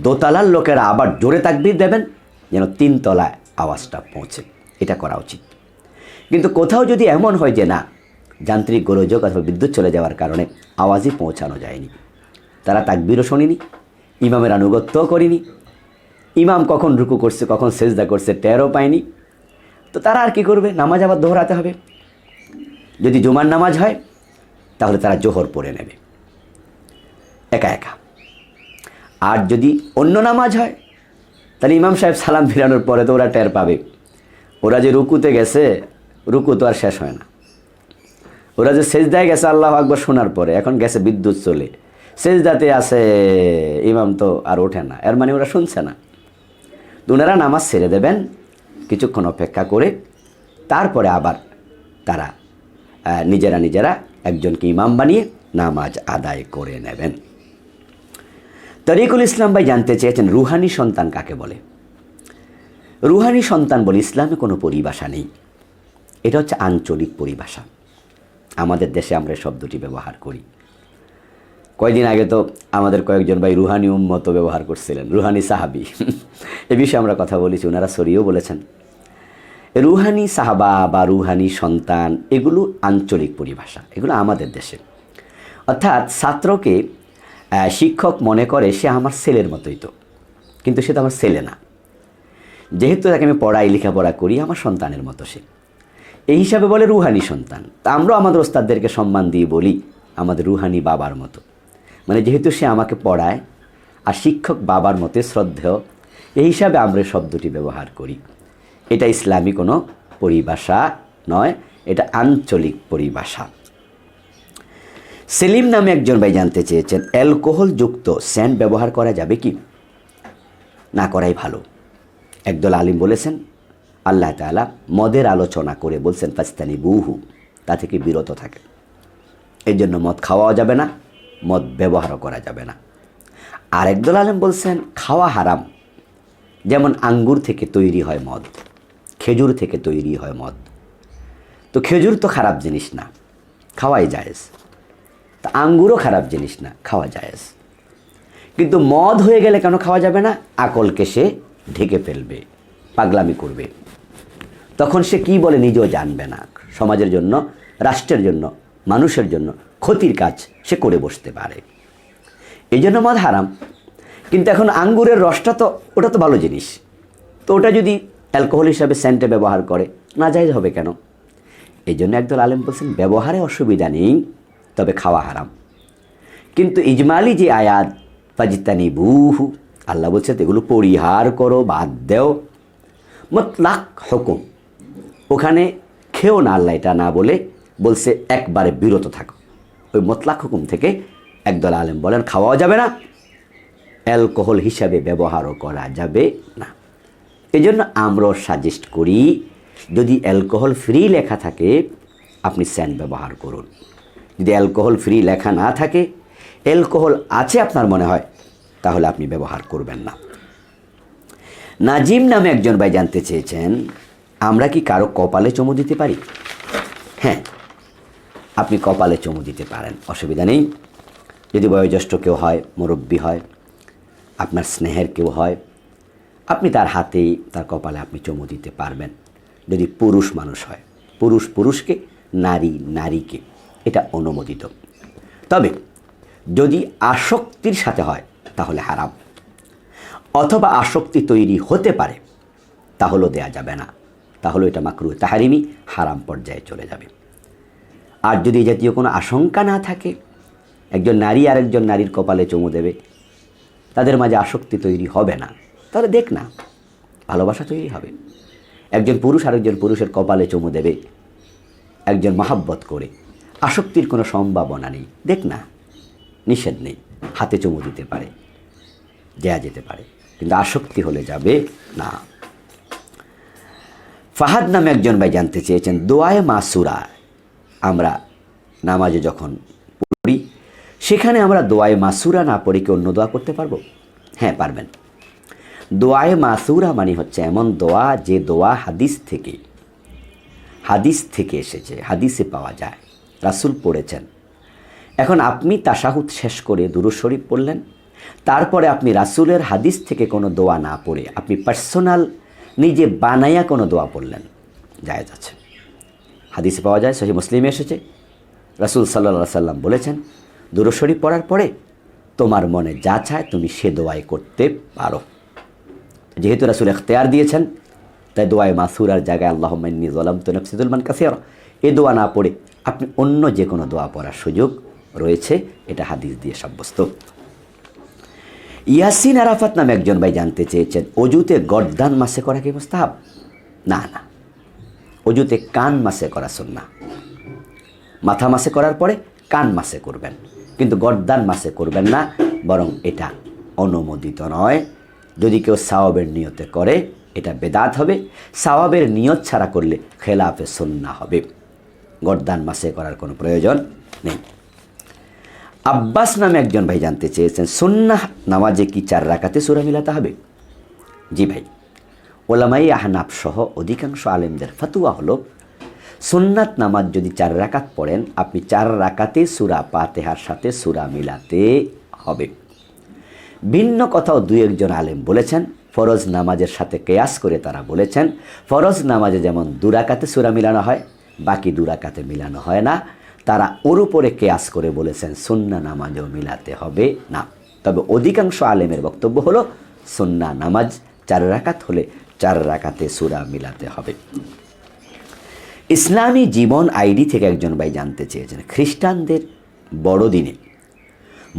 দোতলার লোকেরা আবার জোরে তাকবীর দেবেন, যেন তিনতলায় আওয়াজটা পৌঁছে। এটা করা উচিত। কিন্তু কোথাও যদি এমন হয় যে না, যান্ত্রিক গোলযোগ অথবা বিদ্যুৎ চলে যাওয়ার কারণে আওয়াজই পৌঁছানো যায়নি, তারা তাকবীরও শোনেনি, ইমামের আনুগত্যও করেনি, ইমাম কখন রুকু করছে কখন সেজদা করছে টেরও পায়নি, তো তারা আর কি করবে? নামাজ আবার দোহরাতে হবে। যদি জুমার নামাজ হয় তাহলে তারা জোহর পড়ে নেবে একা একা। আর যদি অন্য নামাজ হয় তাহলে ইমাম সাহেব সালাম ফিরানোর পরে তো ওরা টের পাবে। ওরা যে রুকুতে গেছে, রুকু তো আর শেষ হয় না। ওরা যে সেজদায় গেছে আল্লাহু আকবার শোনার পরে, এখন গেছে বিদ্যুৎ চলে, সেজদাতে আছে, ইমাম তো আর ওঠে না, এর মানে ওরা শুনছে না। ওনারা নামাজ ছেড়ে দেবেন, কিছুক্ষণ অপেক্ষা করে তারপরে আবার তারা নিজেরা একজনকে ইমাম বানিয়ে নামাজ আদায় করে নেবেন। তরিকুল ইসলাম ভাই জানতে চেয়েছেন, রুহানি সন্তান কাকে বলে? রুহানি সন্তান বলে ইসলামে কোনো পরিভাষা নেই, এটা হচ্ছে আঞ্চলিক পরিভাষা। আমাদের দেশে আমরা শব্দটি ব্যবহার করি। কয়েকদিন আগে তো আমাদের কয়েকজন ভাই রুহানি উম্মত ব্যবহার করছিলেন, রুহানি সাহাবি। এ বিষয়ে আমরা কথা বলেছি, ওনারা সরিয়েও বলেছেন। রুহানি সাহাবা বা রুহানি সন্তান এগুলো আঞ্চলিক পরিভাষা, এগুলো আমাদের দেশে। অর্থাৎ ছাত্রকে শিক্ষক মনে করে সে আমার ছেলের মতোই, তো কিন্তু সে তো আমার ছেলে না, যেহেতু তাকে আমি পড়াই লেখাপড়া করি, আমার সন্তানের মতো সে, এই হিসাবে বলে রুহানি সন্তান। তা আমরাও আমাদের ওস্তাদদেরকে সম্মান দিয়ে বলি আমাদের রুহানি বাবার মতো, মানে যেহেতু সে আমাকে পড়ায় আর শিক্ষক বাবার মতে শ্রদ্ধেয়, এই হিসাবে আমরা শব্দটি ব্যবহার করি। এটা ইসলামী কোনো পরিভাষা নয়, এটা আঞ্চলিক পরিভাষা। সেলিম নামে একজন ভাই জানতে চেয়েছেন, অ্যালকোহলযুক্ত সেন্ট ব্যবহার করা যাবে কি? না করাই ভালো। একদল আলিম বলেছেন, আল্লাহ তাআলা মদের আলোচনা করে বলছেন ফাজতানিবুহু, তা থেকে বিরত থাকে। এই জন্য মদ খাওয়াও যাবে না, মদ ব্যবহারও করা যাবে না। আর একদল আলেম বলছেন খাওয়া হারাম, যেমন আঙ্গুর থেকে তৈরি হয় মদ, খেজুর থেকে তৈরি হয় মদ। তো খেজুর তো খারাপ জিনিস না, খাওয়াই জায়েজ। তা আঙ্গুরও খারাপ জিনিস না, খাওয়া জায়েজ। কিন্তু মদ হয়ে গেলে কেন খাওয়া যাবে না? আকলকে সে ঢেকে ফেলবে, পাগলামি করবে। তখন সে কি বলে নিজেও জানবে না। সমাজের জন্য, রাষ্ট্রের জন্য, মানুষের জন্য ক্ষতির কাজ সে করে বসতে পারে। এই জন্য মদ হারাম। কিন্তু এখন আঙ্গুরের রসটা তো, ওটা তো ভালো জিনিস, তো ওটা যদি অ্যালকোহল হিসাবে সেন্টে ব্যবহার করে, নাজায়েজ হবে কেন? এই জন্য একদল আলেম বলছেন ব্যবহারে অসুবিধা নেই, তবে খাওয়া হারাম। কিন্তু ইজমালি যে আয়াত ফাজতানিবুহু, আল্লাহ বলছে এগুলো পরিহার করো, বাদ দেও, মুতলাক হুকুম। ওখানে খেও না, আল্লাহ এটা না বলে বলছে একবারে বিরত থাকো। ওই মুতলাক হুকুম থেকে একদল আলেম বলেন খাওয়াও যাবে না, অ্যালকোহল হিসাবে ব্যবহারও করা যাবে না। এই জন্য আমরাও সাজেস্ট করি, যদি অ্যালকোহল ফ্রি লেখা থাকে আপনি স্যান্ড ব্যবহার করুন। যদি অ্যালকোহল ফ্রি লেখা না থাকে, অ্যালকোহল আছে আপনার মনে হয়, তাহলে আপনি ব্যবহার করবেন না। নাজিম নামে একজন ভাই জানতে চেয়েছেন, আমরা কি কারো কপালে চুমু দিতে পারি? হ্যাঁ, আপনি কপালে চুমু দিতে পারেন, অসুবিধা নেই। যদি বয়োজ্যেষ্ঠ কেউ হয়, মুরব্বী হয়, আপনার স্নেহের কেউ হয়, আপনি তার হাতেই, তার কপালে আপনি চুমু দিতে পারবেন। যদি পুরুষ মানুষ হয়, পুরুষ পুরুষকে, নারী নারীকে, এটা অনুমোদিত। তবে যদি আসক্তির সাথে হয় তাহলে হারাম, অথবা আসক্তি তৈরি হতে পারে, তাহলেও দেয়া যাবে না, তাহলে এটা মাকরুহ তাহরিমি, হারাম পর্যায়ে চলে যাবে। আর যদি এই জাতীয় কোনো আশঙ্কা না থাকে, একজন নারী আরেকজন নারীর কপালে চুমু দেবে, তাদের মাঝে আসক্তি তৈরি হবে না, তাহলে দেখ না, ভালোবাসা তৈরি হবে। একজন পুরুষ আরেকজন পুরুষের কপালে চুমু দেবে একজন মহাব্বত করে, আসক্তির কোনো সম্ভাবনা নেই, দেখ না, নিষেধ নেই, হাতে চুমু দিতে পারে, দেয়া যেতে পারে, কিন্তু আসক্তি হলে যাবে না। ফাহাদ নামে একজন ভাই জানতে চেয়েছেন, দোয়ায়ে মাসুরা আমরা নামাজে যখন পড়ি, সেখানে আমরা দোয়ায়ে মাসুরা না পড়ে কি অন্য দোয়া করতে পারবো? হ্যাঁ, পারবেন। দোয়ায়ে মাসুরা মানে হচ্ছে এমন দোয়া যে দোয়া হাদিস থেকে এসেছে, হাদিসে পাওয়া যায়, রাসূল পড়েছেন। এখন আপনি তাশাহুদ শেষ করে দুরূদ শরীফ পড়লেন, তারপরে আপনি রাসূলের হাদিস থেকে কোনো দোয়া না পড়ে আপনি পার্সোনাল নিজে বানায়া কোনো দোয়া পড়লেন, জায়েজ আছে। হাদিসে পাওয়া যায়, সহিহ মুসলিমে এসেছে, রাসূল সাল্লাল্লাহু আলাইহি সাল্লাম বলেছেন, দুরূদ শরীফ পড়ার পরে তোমার মনে যা চায় তুমি সে দোয়াই করতে পারো। যেহেতু রাসূল ইখতিয়ার দিয়েছেন, তাই দোয়ায়ে মাসুরার জায়গায় আল্লাহুম্মা ইন্নী যালামতু নাফসি যুলমান কাসীরা, এই দোয়া না পড়ে আপনি অন্য যে কোনো দোয়া পড়ার সুযোগ রয়েছে, এটা হাদিস দিয়ে সাব্যস্ত। ইয়াসিন আরাফাত নামে একজন ভাই জানতে চেয়েছেন, অজুতে গর্দান মাসে করা কি মুস্তাহাব? না না, অজুতে কান মাসে করা সুন্নাহ। মাথা মাসে করার পরে কান মাসে করবেন, কিন্তু গর্দান মাসে করবেন না, বরং এটা অনুমোদিত নয়। যদি কেউ সাওয়াবের নিয়তে করে এটা বেদাত হবে, সাওয়াবের নিয়ত ছাড়া করলে খেলাফে সুন্নাহ হবে। গর্দান মাসে করার কোনো প্রয়োজন নেই। আব্বাস নামে একজন ভাই জানতে চেয়েছেন, সুন্নাহ নামাজে কি 4 রাকাতে সূরা মিলাতে হবে? জি ভাই, ওলামাই আহনাফ সহ অধিকাংশ আলেমদের ফতোয়া হলো, সুন্নাত নামাজ যদি 4 রাকাত পড়েন, আপনি 4 রাকাতে সূরা ফাতিহার সাথে সূরা মিলাতে হবে। ভিন্ন কথাও 2-1 আলেম বলেছেন, ফরজ নামাজের সাথে কেয়াস করে তারা বলেছেন, ফরজ নামাজে যেমন 2 রাকাতে সূরা মিলানো হয়, বাকি 2 রাকাতে মিলানো হয় না। তারা ওর উপরে কেয়াস করে বলেছেন সুন্নাহ নামাজও মিলাতে হবে না। তবে অধিকাংশ আলেমের বক্তব্য হলো সুন্নাহ নামাজ 4 রাকাত হলে 4 রাকাতে সূরা মিলাতে হবে। ইসলামী জীবন আইডি থেকে একজন ভাই জানতে চেয়েছেন, খ্রিস্টানদের বড়দিনে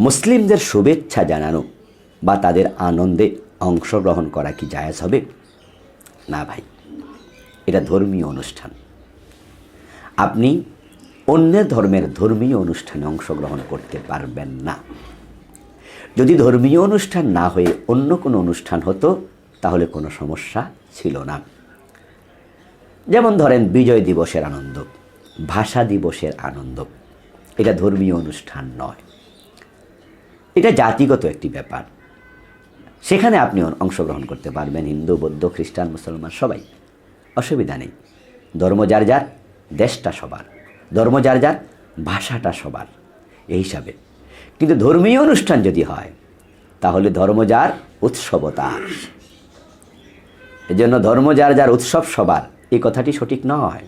মুসলিমদের শুভেচ্ছা জানানো বা তাদের আনন্দে অংশগ্রহণ করা কি জায়েজ হবে? না ভাই, এটা ধর্মীয় অনুষ্ঠান, আপনি অন্যের ধর্মের ধর্মীয় অনুষ্ঠানে অংশগ্রহণ করতে পারবেন না। যদি ধর্মীয় অনুষ্ঠান না হয়ে অন্য কোনো অনুষ্ঠান হতো তাহলে কোনো সমস্যা ছিল না। যেমন ধরেন বিজয় দিবসের আনন্দ, ভাষা দিবসের আনন্দ, এটা ধর্মীয় অনুষ্ঠান নয়, এটা জাতিগত একটি ব্যাপার। সেখানে আপনি অংশগ্রহণ করতে পারবেন, হিন্দু, বৌদ্ধ, খ্রিস্টান, মুসলমান সবাই, অসুবিধা নেই। ধর্ম যার যার, দেশটা সবার, ধর্ম যার যার, ভাষাটা সবার, এই হিসাবে। কিন্তু ধর্মীয় অনুষ্ঠান যদি হয় তাহলে ধর্ম যার, উৎসব তার। এজন্য ধর্ম যার যার, উৎসব সবার, এই কথাটি সঠিক নয়।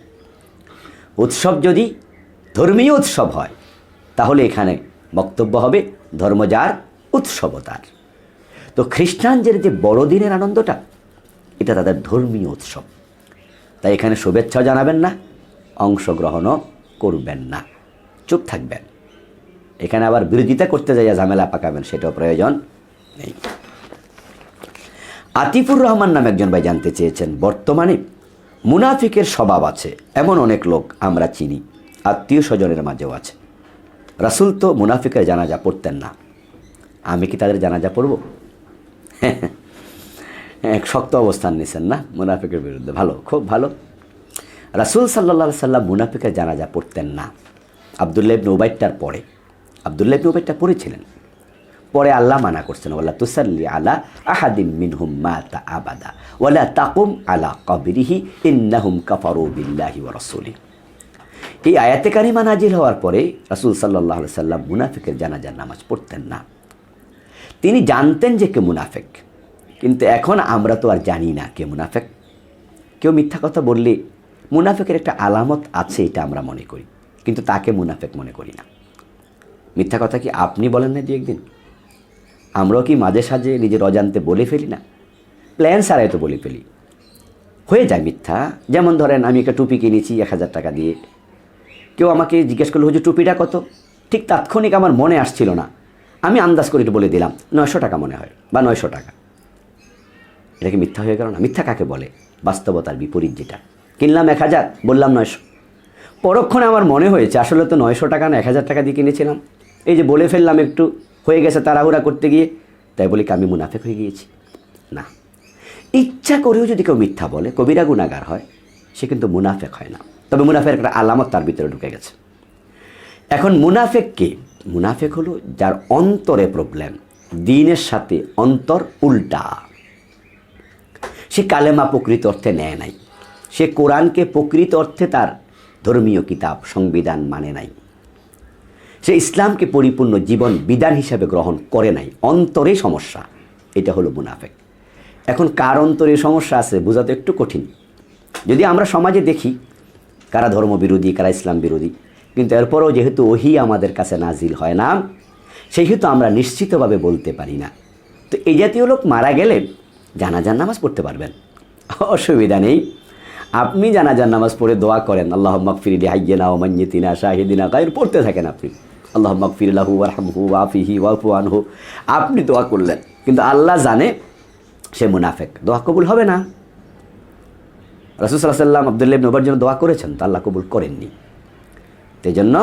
উৎসব যদি ধর্মীয় উৎসব হয় তাহলে এখানে বক্তব্য হবে ধর্ম যার, উৎসব তার। তো খ্রিস্টানদের যে বড়দিনের আনন্দটা, এটা তাদের ধর্মীয় উৎসব, তাই এখানে শুভেচ্ছাও জানাবেন না, অংশগ্রহণও করবেন না, চুপ থাকবেন। এখানে আবার বিরোধিতা করতে যাইয়া ঝামেলা পাকাবেন, সেটাও প্রয়োজন নেই। আতিফুর রহমান নামে একজন ভাই জানতে চেয়েছেন, বর্তমানে মুনাফিকের স্বভাব আছে এমন অনেক লোক আমরা চিনি, আত্মীয় স্বজনের মাঝেও আছে। রাসূল তো মুনাফিকের জানাজা পড়তেন না, আমি কি তাদের জানাজা পড়ব? এক শক্ত অবস্থান নিয়েছেন না মুনাফিকের বিরুদ্ধে, ভালো, খুব ভালো। রাসূল সাল্লাল্লাহু আলাইহি সাল্লাম মুনাফিকের জানাজা পড়তেন না। আব্দুল্লাহ ইবনে উবাইদার পরে, আব্দুল্লাহ ইবনে উবাইদা পড়েছিলেন, পরে আল্লাহ মানা করছেন, ওয়ালা তুসাল্লি আলা আহাদিম মিনহুম মাতা আবাদা ওয়ালা তাকুম আলা কবরিহি ইন্নাহুম কাফারু বিল্লাহি ওয়া রাসূলিহি। এই আয়াতে কারিমা নাজিল হওয়ার পরে রাসূল সাল্লাল্লাহু আলাইহি সাল্লাম মুনাফিকের জানাজার নামাজ পড়তেন না। তিনি জানতেন যে কে মুনাফিক, কিন্তু এখন আমরা তো আর জানি না কে মুনাফিক। কেউ মিথ্যা কথা বললে মুনাফিকের একটা আলামত আছে, এটা আমরা মনে করি, কিন্তু তাকে মুনাফিক মনে করি না। মিথ্যা কথা কি আপনি বলেন না দু একদিন? আমরাও কি মাঝে সাঝে নিজের অজান্তে বলে ফেলি না? প্ল্যান ছাড়াই তো বলে ফেলি, হয়ে যায় মিথ্যা। যেমন ধরেন আমি একটা টুপি কিনেছি 1000 টাকা দিয়ে, কেউ আমাকে জিজ্ঞেস করলো হুজুর টুপিটা কত, ঠিক তাৎক্ষণিক আমার মনে আসছিল না, আমি আন্দাজ করে বলে দিলাম 900 টাকা মনে হয়, বা 900 টাকা। এটা কি মিথ্যা হয়ে গেল না? মিথ্যা কাকে বলে? বাস্তবতার বিপরীত যেটা। কিনলাম 1000, বললাম 900, পরক্ষণে আমার মনে হয়েছে আসলে তো 900 টাকা না 1000 টাকা দিয়ে কিনেছিলাম, এই যে বলে ফেললাম, একটু হয়ে গেছে তাড়াহুড়া করতে গিয়ে, তাই বলি কি আমি মুনাফিক হয়ে গিয়েছি? না। ইচ্ছা করেও যদি কেউ মিথ্যা বলে, কবিরা গুনাহগার হয়, সে কিন্তু মুনাফিক হয় না, তবে মুনাফিকের একটা আলামত তার ভিতরে ঢুকে গেছে। এখন মুনাফিক কে? মুনাফিক হলো যার অন্তরে প্রবলেম, দ্বীনের সাথে অন্তর উল্টা। সে কালেমা প্রকৃত অর্থে নেয় নাই, সে কোরআনকে প্রকৃত অর্থে তার ধর্মীয় কিতাব, সংবিধান মানে নাই, সে ইসলামকে পরিপূর্ণ জীবন বিধান হিসাবে গ্রহণ করে নাই, অন্তরে সমস্যা, এটা হলো মুনাফিক। এখন কার অন্তরে সমস্যা আছে বোঝা তো একটু কঠিন। যদি আমরা সমাজে দেখি কারা ধর্ম বিরোধী, কারা ইসলাম বিরোধী, কিন্তু এরপরও যেহেতু ওহী আমাদের কাছে নাজিল হয় না, সেহেতু আমরা নিশ্চিতভাবে বলতে পারি না। তো এই জাতীয় লোক মারা গেলে জানাজার নামাজ পড়তে পারবেন, অসুবিধা নেই। আপনি জানাজার নামাজ পড়ে দোয়া করেন, আল্লাহুম্মা গফির লিহাইয়িনা ওয়া মাইয়িতিনা শাহিদিনা গায়র, পড়তে থাকেন আপনি, আল্লাহুম্মা গফির লাহু ওয়ারহামহু ওয়াআফিহি ওয়াফু আনহু। আপনি দোয়া করলেন, কিন্তু আল্লাহ জানে সে মুনাফিক, দোয়া কবুল হবে না। রাসূল সাল্লাল্লাহু আলাইহি ওয়াসাল্লাম আব্দুল্লাহ ইবনে উবাইর জন্য দোয়া করেছেন, তো আল্লাহ কবুল করেননি। সেই জন্য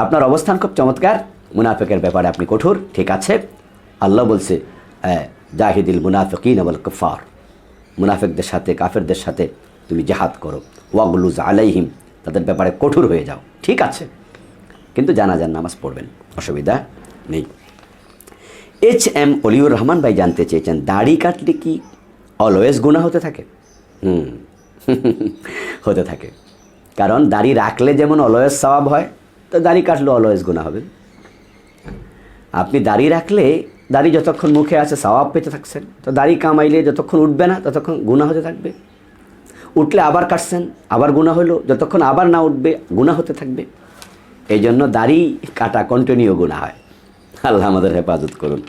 আপনার অবস্থান খুব চমৎকার, মুনাফিকের ব্যাপারে আপনি কঠোর, ঠিক আছে। আল্লাহ বলছে জাহিদিল মুনাফিকিন ওয়াল কুফার, মুনাফিকদের সাথে, কাফেরদের সাথে তুমি জিহাদ করো, ওয়াগলুজ আলাইহিম, তাদের ব্যাপারে কঠোর হয়ে যাও, ঠিক আছে, কিন্তু জানাজার নামাজ পড়বেন, অসুবিধা নেই। HM অলিউর রহমান ভাই জানতে চেয়েছেন, দাড়ি কাটলে কি অলওয়েজ গুনাহ হতে থাকে? হতে থাকে, কারণ দাড়ি রাখলে যেমন অলওয়েজ সওয়াব হয়, তো দাড়ি কাটলে অলওয়েজ গুনাহ হবে। আপনি দাড়ি রাখলে, দাড়ি যতক্ষণ মুখে আছে সওয়াব পেতে থাকছেন, তো দাড়ি কামাইলে যতক্ষণ উঠবে না ততক্ষণ গুনাহ হতে থাকবে। উঠলে আবার কাটছেন, আবার গুনাহ হলো, যতক্ষণ আবার না উঠবে গুনাহ হতে থাকবে। এই জন্য দাড়ি কাটা কন্টিনিউ গুনাহ হয়। আল্লাহ আমাদের হেফাজত করুন।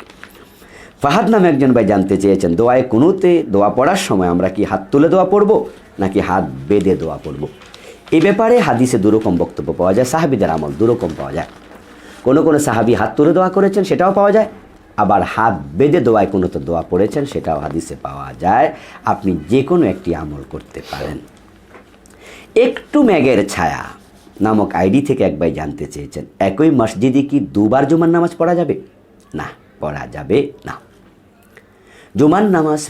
ফাহাদ নামে একজন ভাই জানতে চেয়েছেন, দোয়ায়ে কুনুতে দোয়া পড়ার সময় আমরা কি হাত তুলে দোয়া পড়ব নাকি হাত বেঁধে দোয়া পড়ব? এই ব্যাপারে হাদিসে দুরকম বক্তব্য পাওয়া যায়, সাহাবীদের আমল দুরকম পাওয়া যায়। কোনো কোনো সাহাবী হাত তুলে দোয়া করেছেন, সেটাও পাওয়া যায়, আবার হাত বেঁধে দোয়ায় কুনুতে দোয়া পড়েছেন, সেটাও হাদিসে পাওয়া যায়। আপনি যে কোনো একটি আমল করতে পারেন। একটু মেঘের ছায়া নামক আইডি থেকে এক ভাই জানতে চেয়েছেন, একই মসজিদে কি দুবার জুমার নামাজ পড়া যাবে? না, পড়া যাবে না। জুমার নামাজ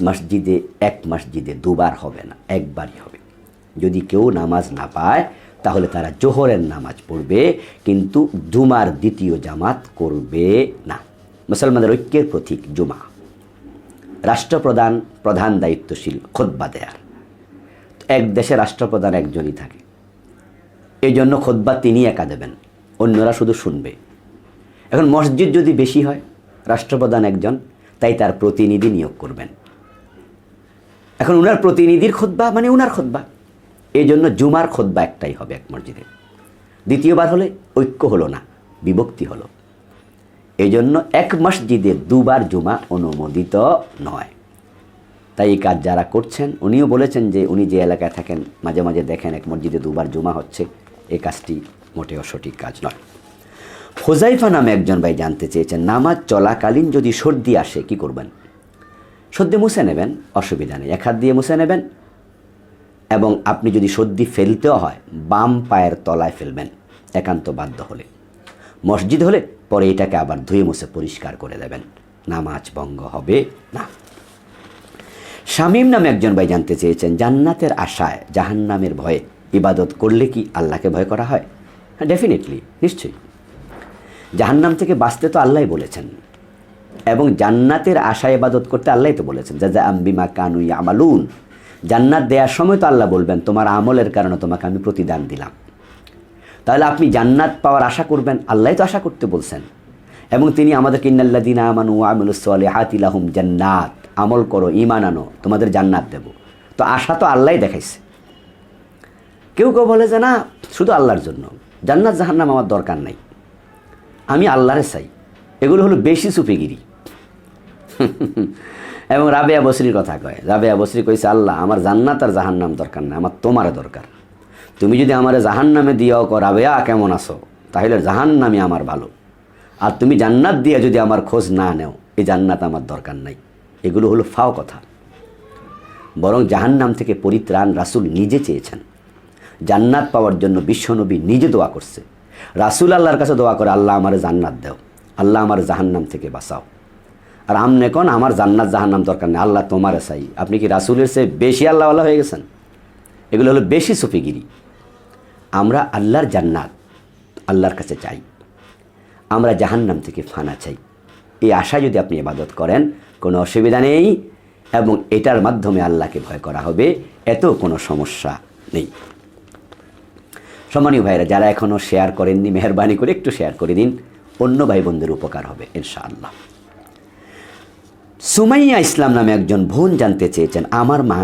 এক মসজিদে দুবার হবে না, একবারই হবে। যদি কেউ নামাজ না পায় তাহলে তারা জোহরের নামাজ পড়বে, কিন্তু জুমার দ্বিতীয় জামাত করবে না। মুসলমানদের ঐক্যের প্রতীক জুমা। রাষ্ট্রপ্রধান প্রধান দায়িত্বশীল খুতবা দেয়ার। এক দেশে রাষ্ট্রপ্রধান একজনই থাকে, এই জন্য খুতবা তিনি একা দেবেন, অন্যরা শুধু শুনবে। এখন মসজিদ যদি বেশি হয়, রাষ্ট্রপ্রধান একজন, তাই তার প্রতিনিধি নিয়োগ করবেন। এখন উনার প্রতিনিধির খুতবা মানে উনার খুতবা, এই জন্য জুমার খুতবা একটাই হবে এক মসজিদে। দ্বিতীয়বার হলে ঐক্য হলো না, বিভক্তি হলো। এই জন্য এক মসজিদে দুবার জুমা অনুমোদিত নয়। তাই এই কাজ যারা করছেন, উনিও বলেছেন যে উনি যে এলাকায় থাকেন মাঝে মাঝে দেখেন এক মসজিদে দুবার জুমা হচ্ছে, এই কাজটি মোটেও সঠিক কাজ নয়। হুজাইফা নামে একজন ভাই জানতে চেয়েছেন, নামাজ চলাকালীন যদি সর্দি আসে কি করবেন? সর্দি মুছে নেবেন, অসুবিধা নেই, এক হাত দিয়ে মুছে নেবেন। এবং আপনি যদি সর্দি ফেলতেও হয়, বাম পায়ের তলায় ফেলবেন একান্ত বাধ্য হলে। মসজিদ হলে পরে এটাকে আবার ধুয়ে মুছে পরিষ্কার করে দেবেন, নামাজ ভঙ্গ হবে না। শামীম নামে একজন ভাই জানতে চেয়েছেন, জান্নাতের আশায় জাহান্নামের ভয়ে ইবাদত করলে কি আল্লাহকে ভয় করা হয়? হ্যাঁ, ডেফিনেটলি, নিশ্চয়ই। জাহান্নাম থেকে বাঁচতে তো আল্লাহই বলেছেন, এবং জান্নাতের আশায় ইবাদত করতে আল্লাহই তো বলেছেন, জাযাআম বিমা কানু ইয়ামালুন। জান্নাত দেওয়ার সময় তো আল্লাহ বলবেন তোমার আমলের কারণে তোমাকে আমি প্রতিদান দিলাম। তাহলে আপনি জান্নাত পাওয়ার আশা করবেন, আল্লাহই তো আশা করতে বলছেন। এবং তিনি আমাদেরকে ইন্নাল্লাযীনা আমানু ওয়া আমিলুস সলিহাতি লাহুম জান্নাত, আমল করো, ঈমান আনো, তোমাদের জান্নাত দেব। তো আশা তো আল্লাহই দেখাইছে। কেউ কেউ বলে যে না, শুধু আল্লাহর জন্য, জান্নাত জাহান্নাম আমার দরকার নাই, আমি আল্লাহরে চাই। এগুলো হলো বেশি সুফিগিরি। এবং রাবেয়া বসরির কথা কয়, রাবেয়া বসরি কইছে, আল্লাহ আমার জান্নাত আর জাহান্নাম দরকার না, আমার তোমারে দরকার। তুমি যদি আমারে জাহান্নামে দিয়াও কো রাবেয়া কেমন আছো, তাহলে জাহান্নামই আমার ভালো। আর তুমি জান্নাত দিয়ে যদি আমার খোঁজ না নেও, এই জান্নাত আমার দরকার নাই। এগুলো হলো ফাও কথা। বরং জাহান্নাম থেকে পরিত্রাণ রাসূল নিজে চেয়েছেন। জান্নাত পাওয়ার জন্য বিশ্বনবী নিজে দোয়া করছে। রাসূল আল্লাহর কাছে দোয়া করে, আল্লাহ আমারে জান্নাত দাও, আল্লাহ আমার জাহান্নাম থেকে বাঁচাও। আর আমনে কোন আমার জান্নাত জাহান্নাম দরকার নেই, আল্লাহ তোমারে চাই। আপনি কি রাসূলের চেয়ে বেশি আল্লাহওয়ালা হয়ে গেছেন? এগুলো হলো বেশি সুফিগিরি। আমরা আল্লাহর জান্নাত আল্লাহর কাছে চাই, আমরা জাহান্নাম থেকে ফানা চাই। এই আশা যদি আপনি ইবাদত করেন, কোনো অসুবিধা নেই, এবং এটার মাধ্যমে আল্লাহকে ভয় করা হবে, এতেও কোনো সমস্যা নেই। সম্মানীয় ভাইরা, যারা এখনও শেয়ার করেননি, মেহরবানি করে একটু শেয়ার করে দিন, অন্য ভাই বোনদের উপকার হবে ইনশাআল্লাহ। সুমাইয়া ইসলাম নামে একজন বোন জানতে চেয়েছেন, আমার মা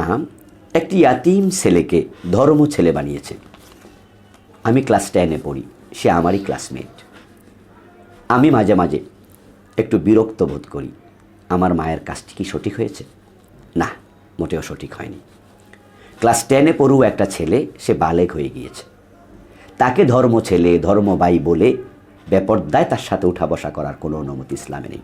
একটি ইয়াতিম ছেলেকে ধর্ম ছেলে বানিয়েছে। আমি ক্লাস 10-এ পড়ি, সে আমারই ক্লাসমেট। আমি মাঝে মাঝে একটু বিরক্ত বোধ করি। আমার মায়ের কাজটি কি সঠিক হয়েছে? না, মোটেও সঠিক হয়নি। ক্লাস 10-এ পড়ুয়া একটা ছেলে, সে বালেগ হয়ে গিয়েছে। তাকে ধর্ম ছেলে, ধর্ম ভাই বলে বেপরদায় তার সাথে উঠা বসা করার কোনো অনুমতি ইসলামে নেই।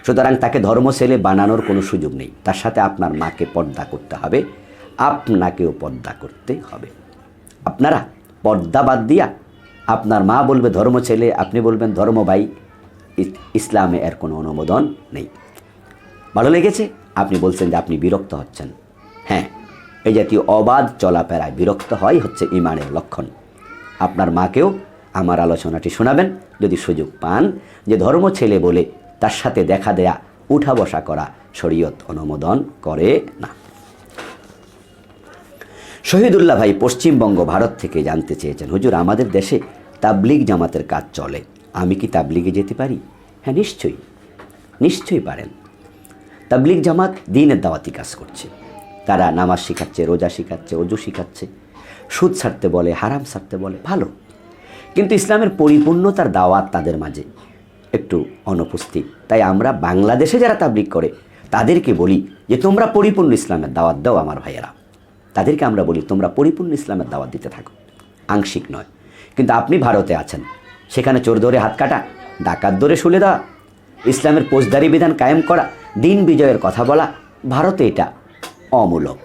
সুতরাং তাকে ধর্ম ছেলে বানানোর কোনো সুযোগ নেই। তার সাথে আপনার মাকে পর্দা করতে হবে, আপনাকেও পর্দা করতে হবে। আপনারা পর্দা বাদ দিয়া আপনার মা বলবে ধর্ম ছেলে, আপনি বলবেন ধর্ম ভাই, ইসলামে এর কোনো অনুমোদন নেই। ভালো লেগেছে? আপনি বলছেন যে আপনি বিরক্ত হচ্ছেন। হ্যাঁ, এই জাতীয় অবাধ চলাফেরায় বিরক্ত হয় হচ্ছে ঈমানের লক্ষণ। আপনার মাকেও আমার আলোচনাটি শোনাবেন যদি সুযোগ পান, যে ধর্ম ছেলে বলে তার সাথে দেখা দেয়া, উঠা বসা করা শরীয়ত অনুমোদন করে না। শহীদুল্লাহ ভাই পশ্চিমবঙ্গ ভারত থেকে জানতে চেয়েছেন, হুজুর আমাদের দেশে তাবলিগ জামাতের কাজ চলে, আমি কি তাবলিগে যেতে পারি? হ্যাঁ, নিশ্চয়ই, নিশ্চয়ই পারেন। তাবলিগ জামাত দ্বীনের দাওয়াতি কাজ করছে। তারা নামাজ শেখাচ্ছে, রোজা শেখাচ্ছে, ওযু শেখাচ্ছে, সুদ ছাড়তে বলে, হারাম ছাড়তে বলে, ভালো। কিন্তু ইসলামের পরিপূর্ণতার দাওয়াত তাদের মাঝে একটু অনুপস্থিত। তাই আমরা বাংলাদেশে যারা তাবলিগ করে তাদেরকে বলি যে তোমরা পরিপূর্ণ ইসলামের দাওয়াত দাও আমার ভাইয়েরা। তাদেরকে আমরা বলি তোমরা পরিপূর্ণ ইসলামের দাওয়াত দিতে থাকো, আংশিক নয়। কিন্তু আপনি ভারতে আছেন, সেখানে চোর ধরে হাত কাটা, ডাকাত ধরে শুলে দেওয়া, ইসলামের ফৌজদারি বিধান কায়েম করা, দিন বিজয়ের কথা বলা, ভারতে এটা অমূলক।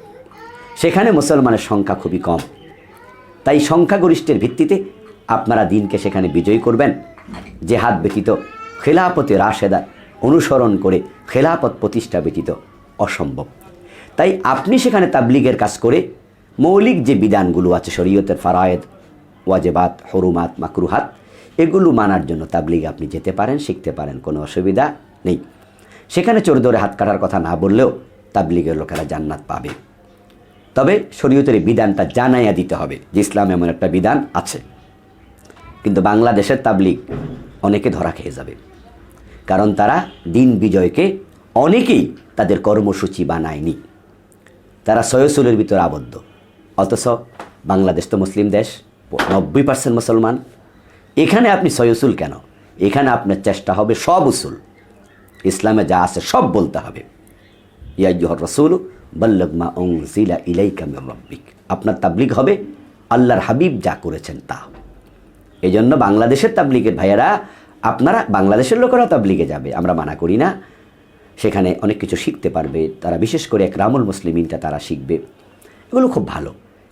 সেখানে মুসলমানের সংখ্যা খুবই কম। তাই সংখ্যাগরিষ্ঠের ভিত্তিতে আপনারা দিনকে সেখানে বিজয়ী করবেন, জেহাদ ব্যতীত, খেলাফতে রাশেদা অনুসরণ করে খেলাফত প্রতিষ্ঠা ব্যতীত অসম্ভব। তাই আপনি সেখানে তাবলিগের কাজ করে মৌলিক যে বিধানগুলো আছে শরীয়তের ফারায়েদ, ওয়াজেবাত, হরুমাত, মাকরুহাত, এগুলো মানার জন্য তাবলিগে আপনি যেতে পারেন, শিখতে পারেন, কোনো অসুবিধা নেই। সেখানে চোর ধরে হাত কাটার কথা না বললেও তাবলিগের লোকেরা জান্নাত পাবে। তবে শরীয়তের বিধানটা জানাইয়া দিতে হবে যে ইসলাম এমন একটা বিধান আছে। কিন্তু বাংলাদেশের তাবলিগ অনেকে ধরা খেয়ে যাবে, কারণ তারা দিন বিজয়কে অনেকেই তাদের কর্মসূচি বানায়নি, তারা সয়সুলের ভিতর আবদ্ধ। অথচ বাংলাদেশ তো মুসলিম দেশ, 90% মুসলমান। এখানে আপনি সয়সুল কেন? এখানে আপনার চেষ্টা হবে সব উসুল, ইসলামে যা আছে সব বলতে হবে। ইয়া আইয়ুহার রাসূল বাল্লিগ মা উনজিলা ইলাইকা মির রাব্বিক। আপনার তাবলিগ হবে আল্লাহর হাবিব যা করেছেন তা। এই জন্য বাংলাদেশের তাবলিগের ভাইয়েরা, আপনারা বাংলাদেশের লোকেরা তাবলিগে যাবে, আমরা মানা করি না, সেখানে অনেক কিছু শিখতে পারবে তারা, বিশেষ করে একরামুল মুসলিমিনটা তারা শিখবে, এগুলো খুব ভালো।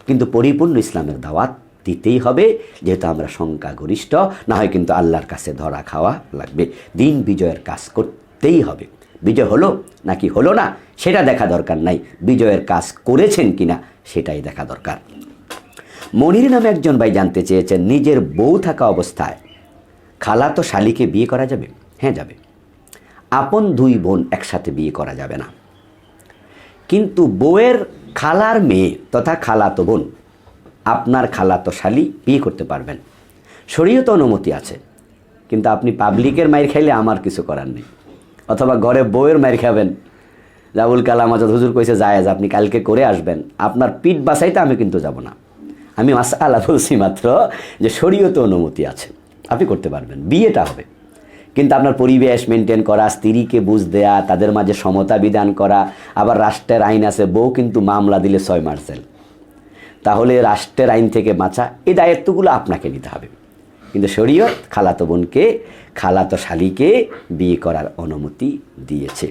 কিন্তু পরিপূর্ণ ইসলামের দাওয়াত দিতেই হবে, যেহেতু আমরা সংখ্যাগরিষ্ঠ, না হয় কিন্তু আল্লাহর কাছে ধরা খাওয়া লাগবে। দিন বিজয়ের কাজ করতেই হবে। বিজয় হলো নাকি হলো না সেটা দেখা দরকার নাই, বিজয়ের কাজ করেছেন কিনা সেটাই দেখা দরকার। মনির নামে একজন ভাই জানতে চেয়েছেন, নিজের বউ থাকা অবস্থায় খালাতো শালিকে বিয়ে করা যাবে? হ্যাঁ, যাবে। আপন দুই বোন একসাথে বিয়ে করা যাবে না, কিন্তু বউয়ের খালার মেয়ে তথা খালাতো বোন, আপনার খালাতো শালি বিয়ে করতে পারবেন, শরীয়ত অনুমতি আছে। কিন্তু আপনি পাবলিকের মাইর খাইলে আমার কিছু করার নেই, অথবা ঘরে বউয়ের মাইর খাবেন, রাবুল কালাম আজাদ হুজুর কইছে জায়েজ, আপনি কালকে করে আসবেন, আপনার পিঠ বাঁচাইতে আমি কিন্তু যাব না। আমি মাসআলা বলছি মাত্র যে শরীয়ত অনুমতি আছে, আপনি করতে পারবেন, বিয়েটা হবে। কিন্তু আপনার পরিবেশ মেনটেন করা, স্ত্রীকে বুঝ দেয়া, তাদের মাঝে সমতা বিধান করা, আবার রাষ্ট্রের আইন আছে, বউ কিন্তু মামলা দিলে 6 মাস জেল, তাহলে রাষ্ট্রের আইন থেকে বাঁচা, এই দায়িত্বগুলো আপনাকে নিতে হবে। কিন্তু শরীয়ত খালাতো বোনকে, খালাতো শালিকে বিয়ে করার অনুমতি দিয়েছে।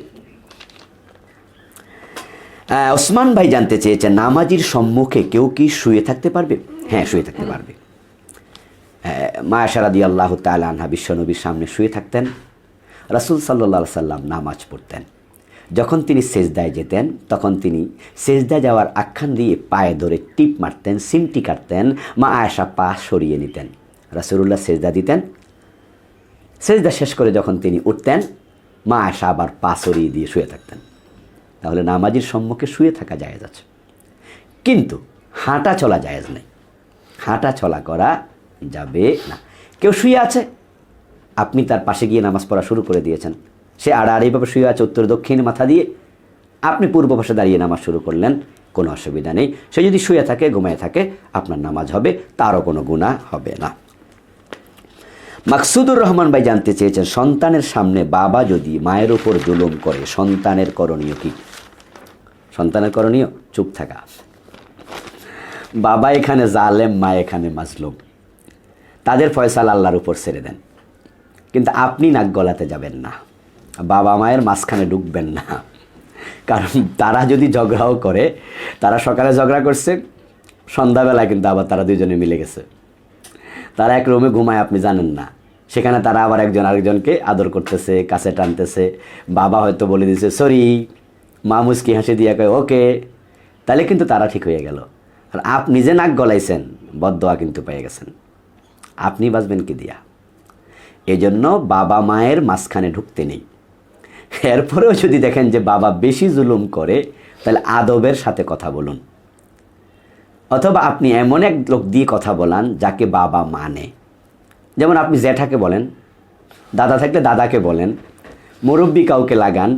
ওসমান ভাই জানতে চেয়েছেন, নামাজির সম্মুখে কেউ কি শুয়ে থাকতে পারবে? হ্যাঁ, শুয়ে থাকতে পারবে। মা আয়েশা রাদিয়াল্লাহু তাআলা আনহা বিশ্বনবীর সামনে শুয়ে থাকতেন। রাসূল সাল্লাল্লাহু আলাইহি সাল্লাম নামাজ পড়তেন, যখন তিনি সেজদায় যেতেন তখন তিনি সেজদায় যাওয়ার আখ্যান দিয়ে পায়ে ধরে টিপ মারতেন, সিমটি কাটতেন, মা আয়েশা পা সরিয়ে নিতেন। রাসূলুল্লাহ সেজদা দিতেন, সেজদা শেষ করে যখন তিনি উঠতেন মা আয়েশা আবার পা সরিয়ে দিয়ে শুয়ে থাকতেন। তাহলে নামাজির সম্মুখে শুয়ে থাকা জায়েজ আছে, কিন্তু হাঁটা চলা জায়েজ নেই, হাঁটা চলা করা যাবে না। কেউ শুয়ে আছে, আপনি তার পাশে গিয়ে নামাজ পড়া শুরু করে দিয়েছেন, সে আড়াআড়িভাবে শুয়ে আছে উত্তর দক্ষিণ মাথা দিয়ে, আপনি পূর্ব পাশে দাঁড়িয়ে নামাজ শুরু করলেন, কোনো অসুবিধা নেই। সে যদি শুয়ে থাকে, ঘুমায় থাকে, আপনার নামাজ হবে, তারও কোনো গুনাহ হবে না। মাকসুদুর রহমান ভাই জানতে চেয়েছেন, সন্তানের সামনে বাবা যদি মায়ের উপর জুলুম করে সন্তানের করণীয় কি? সন্তানের করণীয় চুপ থাকা। বাবা এখানে জালেম, মা এখানে মাজলুম, তাদের ফয়সালা আল্লাহর উপর ছেড়ে দেন, কিন্তু আপনি নাক গলাতে যাবেন না, বাবা মায়ের মাঝখানে ঢুকবেন না। কারণ তারা যদি ঝগড়াও করে, তারা সকালে ঝগড়া করছে, সন্ধ্যাবেলা কিন্তু আবার তারা দুজনে মিলে গেছে, তারা এক রুমে ঘুমায়, আপনি জানেন না, সেখানে তারা আবার একজন আরেকজনকে আদর করতেছে, কাছে টানতেছে। বাবা হয়তো বলে দিয়েছে সরি, মা মুচকি হাসি দিয়ে কয় ওকে, তাহলে কিন্তু তারা ঠিক হয়ে গেল। আর আপনি নিজে নাক গলাইছেন, বদদোয়া কিন্তু পেয়ে গেছেন, আপনি বাঁচবেন কি দিয়া? এজন্য বাবা মায়ের মাঝখানে ঢুকতে নেই। এরপরেও যদি দেখেন যে বাবা বেশি জুলুম করে, তাহলে আদবের সাথে কথা বলুন, অথবা আপনি এমন এক লোক দিয়ে কথা বলান যাকে বাবা মানে। যেমন আপনি জ্যাঠাকে বলেন, দাদা থাকলে দাদাকে বলেন, মুরব্বী কাউকে লাগান,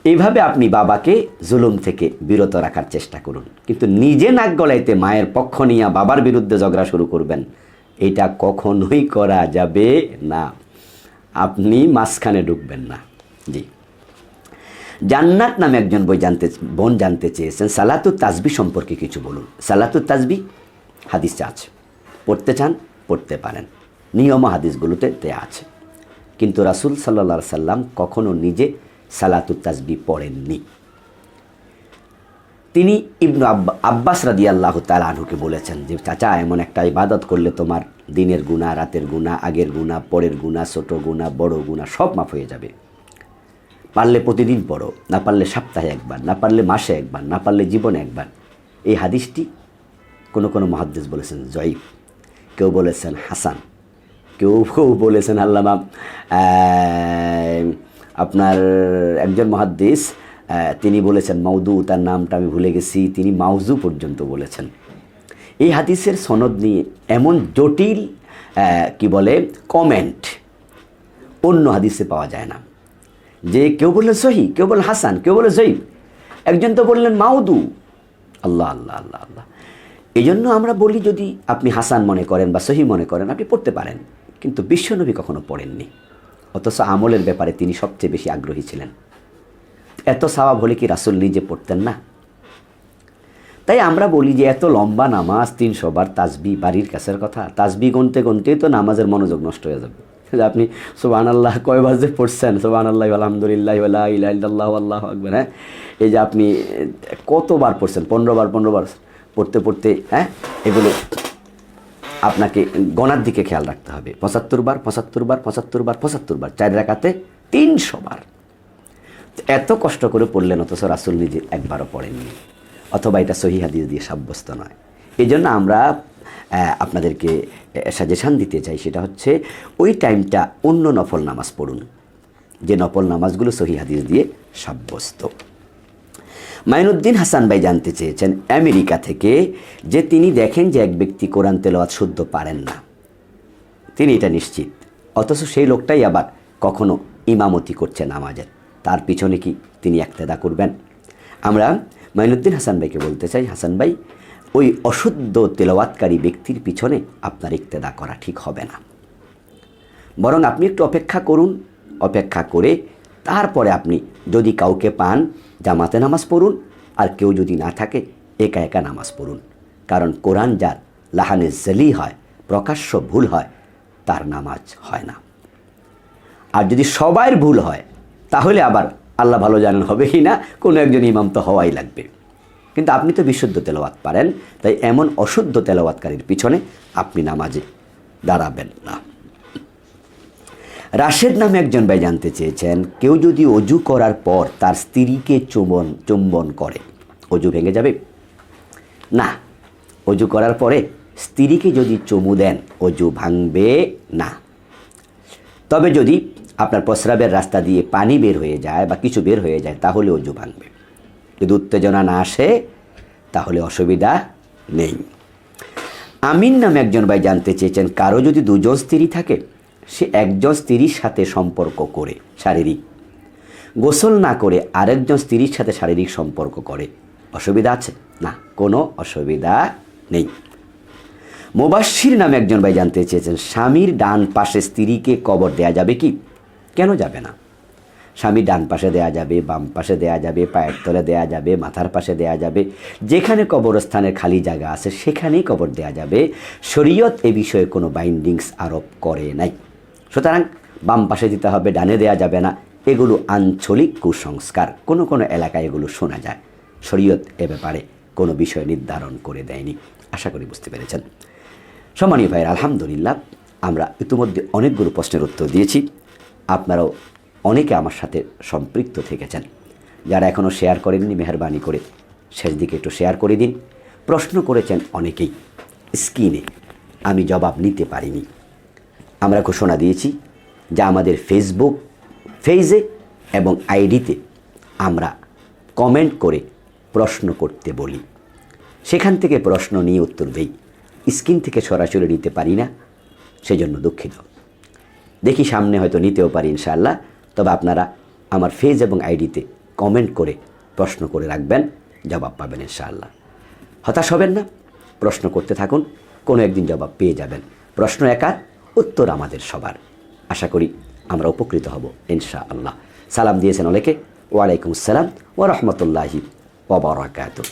এইভাবে আপনি বাবাকে জুলুম থেকে বিরত রাখার চেষ্টা করুন। কিন্তু নিজে নাক গলাইতে মায়ের পক্ষ নিয়ে বাবার বিরুদ্ধে ঝগড়া শুরু করবেন, এটা কখনোই করা যাবে না, আপনি মাঝখানে ঢুকবেন না। জি, জান্নাত নামে একজন বোন জানতে চেয়েছেন, সালাতুত তাসবিহ সম্পর্কে কিছু বলুন। সালাতুত তাসবিহ হাদিসে আছে, পড়তে চান পড়তে পারেন, নিয়ম হাদিসগুলোতে দেয়া আছে, কিন্তু রাসূল সাল্লাল্লাহু আলাইহি সাল্লাম কখনো নিজে সালাতুত তাসবিহ পড়েননি। তিনি ইবনু আব্বাস রাদিয়াল্লাহু তাআলা আনহুকে বলেছেন যে চাচা, এমন একটা ইবাদত করলে তোমার দিনের গুনাহ, রাতের গুনাহ, আগের গুনাহ, পরের গুনাহ, ছোট গুনাহ, বড় গুনাহ সব মাফ হয়ে যাবে। পারলে প্রতিদিন পড়ো, না পারলে সপ্তাহে একবার, না পারলে মাসে একবার, না পারলে জীবনে একবার। এই হাদিসটি কোনো মুহাদ্দিস বলেছেন জয়ীফ, কেউ বলেছেন হাসান, কেউ বলেছেন আল্লামা আপনার একজন মুহাদ্দিস তিনি বলেছেন মাউদু, তার নামটা আমি ভুলে গেছি, তিনি মাউজু পর্যন্ত বলেছেন। এই হাদিসের সনদ নিয়ে এমন জটিল কি বলে কমেন্ট অন্য হাদিসে পাওয়া যায় না। যে কেউ বললেন সহি, কেউ বললেন হাসান, কেউ বললেন জয়ীফ, একজন তো বললেন মাউদু। আল্লাহ আল্লাহ আল্লাহ আল্লাহ। এই জন্য আমরা বলি, যদি আপনি হাসান মনে করেন বা সহি মনে করেন আপনি পড়তে পারেন, কিন্তু বিশ্বনবী কখনো পড়েননি, অথচ আমলের ব্যাপারে তিনি সবচেয়ে বেশি আগ্রহী ছিলেন। এত সওয়াব হলে কি রাসূল নিজে পড়তেন না? তাই আমরা বলি যে এত লম্বা নামাজ, 300 বার তাসবি, বাড়ির কাছের কথা, তাসবি গুনতে গুনতেই তো নামাজের মনোযোগ নষ্ট হয়ে যাবে। আপনি সুবহানাল্লাহ কয়বার যে পড়ছেন, সুবহানাল্লাহি আলহামদুলিল্লাহি ওয়া লা ইলাহা ইল্লাল্লাহু আল্লাহু আকবার, হ্যাঁ, এই যে আপনি কতবার পড়ছেন, 15 বার পড়তে পড়তে, হ্যাঁ, এগুলো আপনাকে গণার দিকে খেয়াল রাখতে হবে। 75 বার 4 রাকাতে 300 বার। এত কষ্ট করে পড়লেন, অথচ রাসূল নিজে একবারও পড়েননি, অথবা এটা সহিহ হাদিস দিয়ে সাব্যস্ত নয়। এই জন্য আমরা আপনাদেরকে সাজেশান দিতে চাই, সেটা হচ্ছে ওই টাইমটা অন্য নফল নামাজ পড়ুন, যে নফল নামাজগুলো সহিহ হাদিস দিয়ে সাব্যস্ত। মাইনুদ্দিন হাসান ভাই জানতে চেয়েছেন আমেরিকা থেকে, যে তিনি দেখেন যে এক ব্যক্তি কোরআন তেলাওয়াত শুদ্ধ পারেন না, তিনি এটা নিশ্চিত, অথচ সেই লোকটাই আবার কখনো ইমামতি করছে নামাজের, তার পিছনে কি তিনি ইক্তেদা করবেন? আমরা মাইনুদ্দিন হাসান ভাইকে বলতে চাই, হাসান ভাই, ওই অশুদ্ধ তেলাওয়াতকারী ব্যক্তির পিছনে আপনার ইক্তেদা করা ঠিক হবে না, বরং আপনি একটু অপেক্ষা করুন, অপেক্ষা করে তারপরে আপনি যদি কাউকে পান জামাতে নামাজ পড়ুন, আর কেউ যদি না থাকে একা একা নামাজ পড়ুন। কারণ কোরআন যার লাহানে জালি হয়, প্রকাশ্য ভুল হয়, তার নামাজ হয় না। আর যদি সবাইয়ের ভুল হয়, তাহলে আবার আল্লাহ ভালো জানেন হবে কি না, কোনো একজন ইমাম তো হওয়াই লাগবে। কিন্তু আপনি তো বিশুদ্ধ তেলাওয়াত পারেন, তাই এমন অশুদ্ধ তেলাওয়াতকারীর পিছনে আপনি নামাজে দাঁড়াবেন না। রাশেদ নামে একজন ভাই জানতে চেয়েছেন, কেউ যদি অজু করার পর তার স্ত্রীকে চুম্বন করে, অজু ভেঙে যাবে? না, অজু করার পরে স্ত্রীকে যদি চুমু দেন অজু ভাঙবে না। তবে যদি আপনার প্রস্রাবের রাস্তা দিয়ে পানি বের হয়ে যায় বা কিছু বের হয়ে যায়, তাহলে অজু ভাঙবে। যদি উত্তেজনা না আসে তাহলে অসুবিধা নেই। আমিন নামে একজন ভাই জানতে চেয়েছেন, কারো যদি দুজন স্ত্রী থাকে, সে একজন স্ত্রীর সাথে সম্পর্ক করে শারীরিক, গোসল না করে আরেকজন স্ত্রীর সাথে শারীরিক সম্পর্ক করে, অসুবিধা আছে? না, কোনো অসুবিধা নেই। মুবাশশির নামে একজন ভাই জানতে চেয়েছেন, স্বামীর ডান পাশে স্ত্রীকে কবর দেয়া যাবে কি? কেন যাবে না? স্বামীর ডান পাশে দেয়া যাবে, বাম পাশে দেয়া যাবে, পায়ের তলে দেয়া যাবে, মাথার পাশে দেয়া যাবে, যেখানে কবরস্থানের খালি জায়গা আছে সেখানেই কবর দেয়া যাবে। শরীয়ত এ বিষয়ে কোনো বাইন্ডিংস আরোপ করে নাই। সুতরাং বাম পাশে দিতে হবে, ডানে দেয়া যাবে না, এগুলো আঞ্চলিক কুসংস্কার, কোনো কোনো এলাকায় এগুলো শোনা যায়। শরীয়ত এ ব্যাপারে কোনো বিষয় নির্ধারণ করে দেয়নি। আশা করি বুঝতে পেরেছেন। সম্মানীয় ভাইয়ের, আলহামদুলিল্লাহ আমরা ইতিমধ্যে অনেকগুলো প্রশ্নের উত্তর দিয়েছি। আপনারাও অনেকে আমার সাথে সম্পৃক্ত থেকেছেন। যারা এখনও শেয়ার করেননি, মেহরবানি করে শেষ দিকে একটু শেয়ার করে দিন। প্রশ্ন করেছেন অনেকেই, স্ক্রিনে আমি জবাব নিতে পারিনি। আমরা ঘোষণা দিয়েছি যে আমাদের ফেসবুক পেজে এবং আইডিতে আমরা কমেন্ট করে প্রশ্ন করতে বলি, সেখান থেকে প্রশ্ন নিয়ে উত্তর দেই। স্ক্রিন থেকে সরাসরি নিতে পারি না, সেজন্য দুঃখিত। দেখি সামনে হয়তো নিতেও পারি ইনশাআল্লাহ। তবে আপনারা আমার পেজ এবং আইডিতে কমেন্ট করে প্রশ্ন করে রাখবেন, জবাব পাবেন ইনশাআল্লাহ। হতাশ হবেন না, প্রশ্ন করতে থাকুন, কোনো একদিন জবাব পেয়ে যাবেন। প্রশ্ন একার, উত্তর আমাদের সবার। আশা করি আমরা উপকৃত হব ইনশাআল্লাহ। সালাম দিয়েছেন অনেকে। ওয়ালাইকুম আসসালাম ওয়া রাহমাতুল্লাহি ওয়া বারাকাতুহু।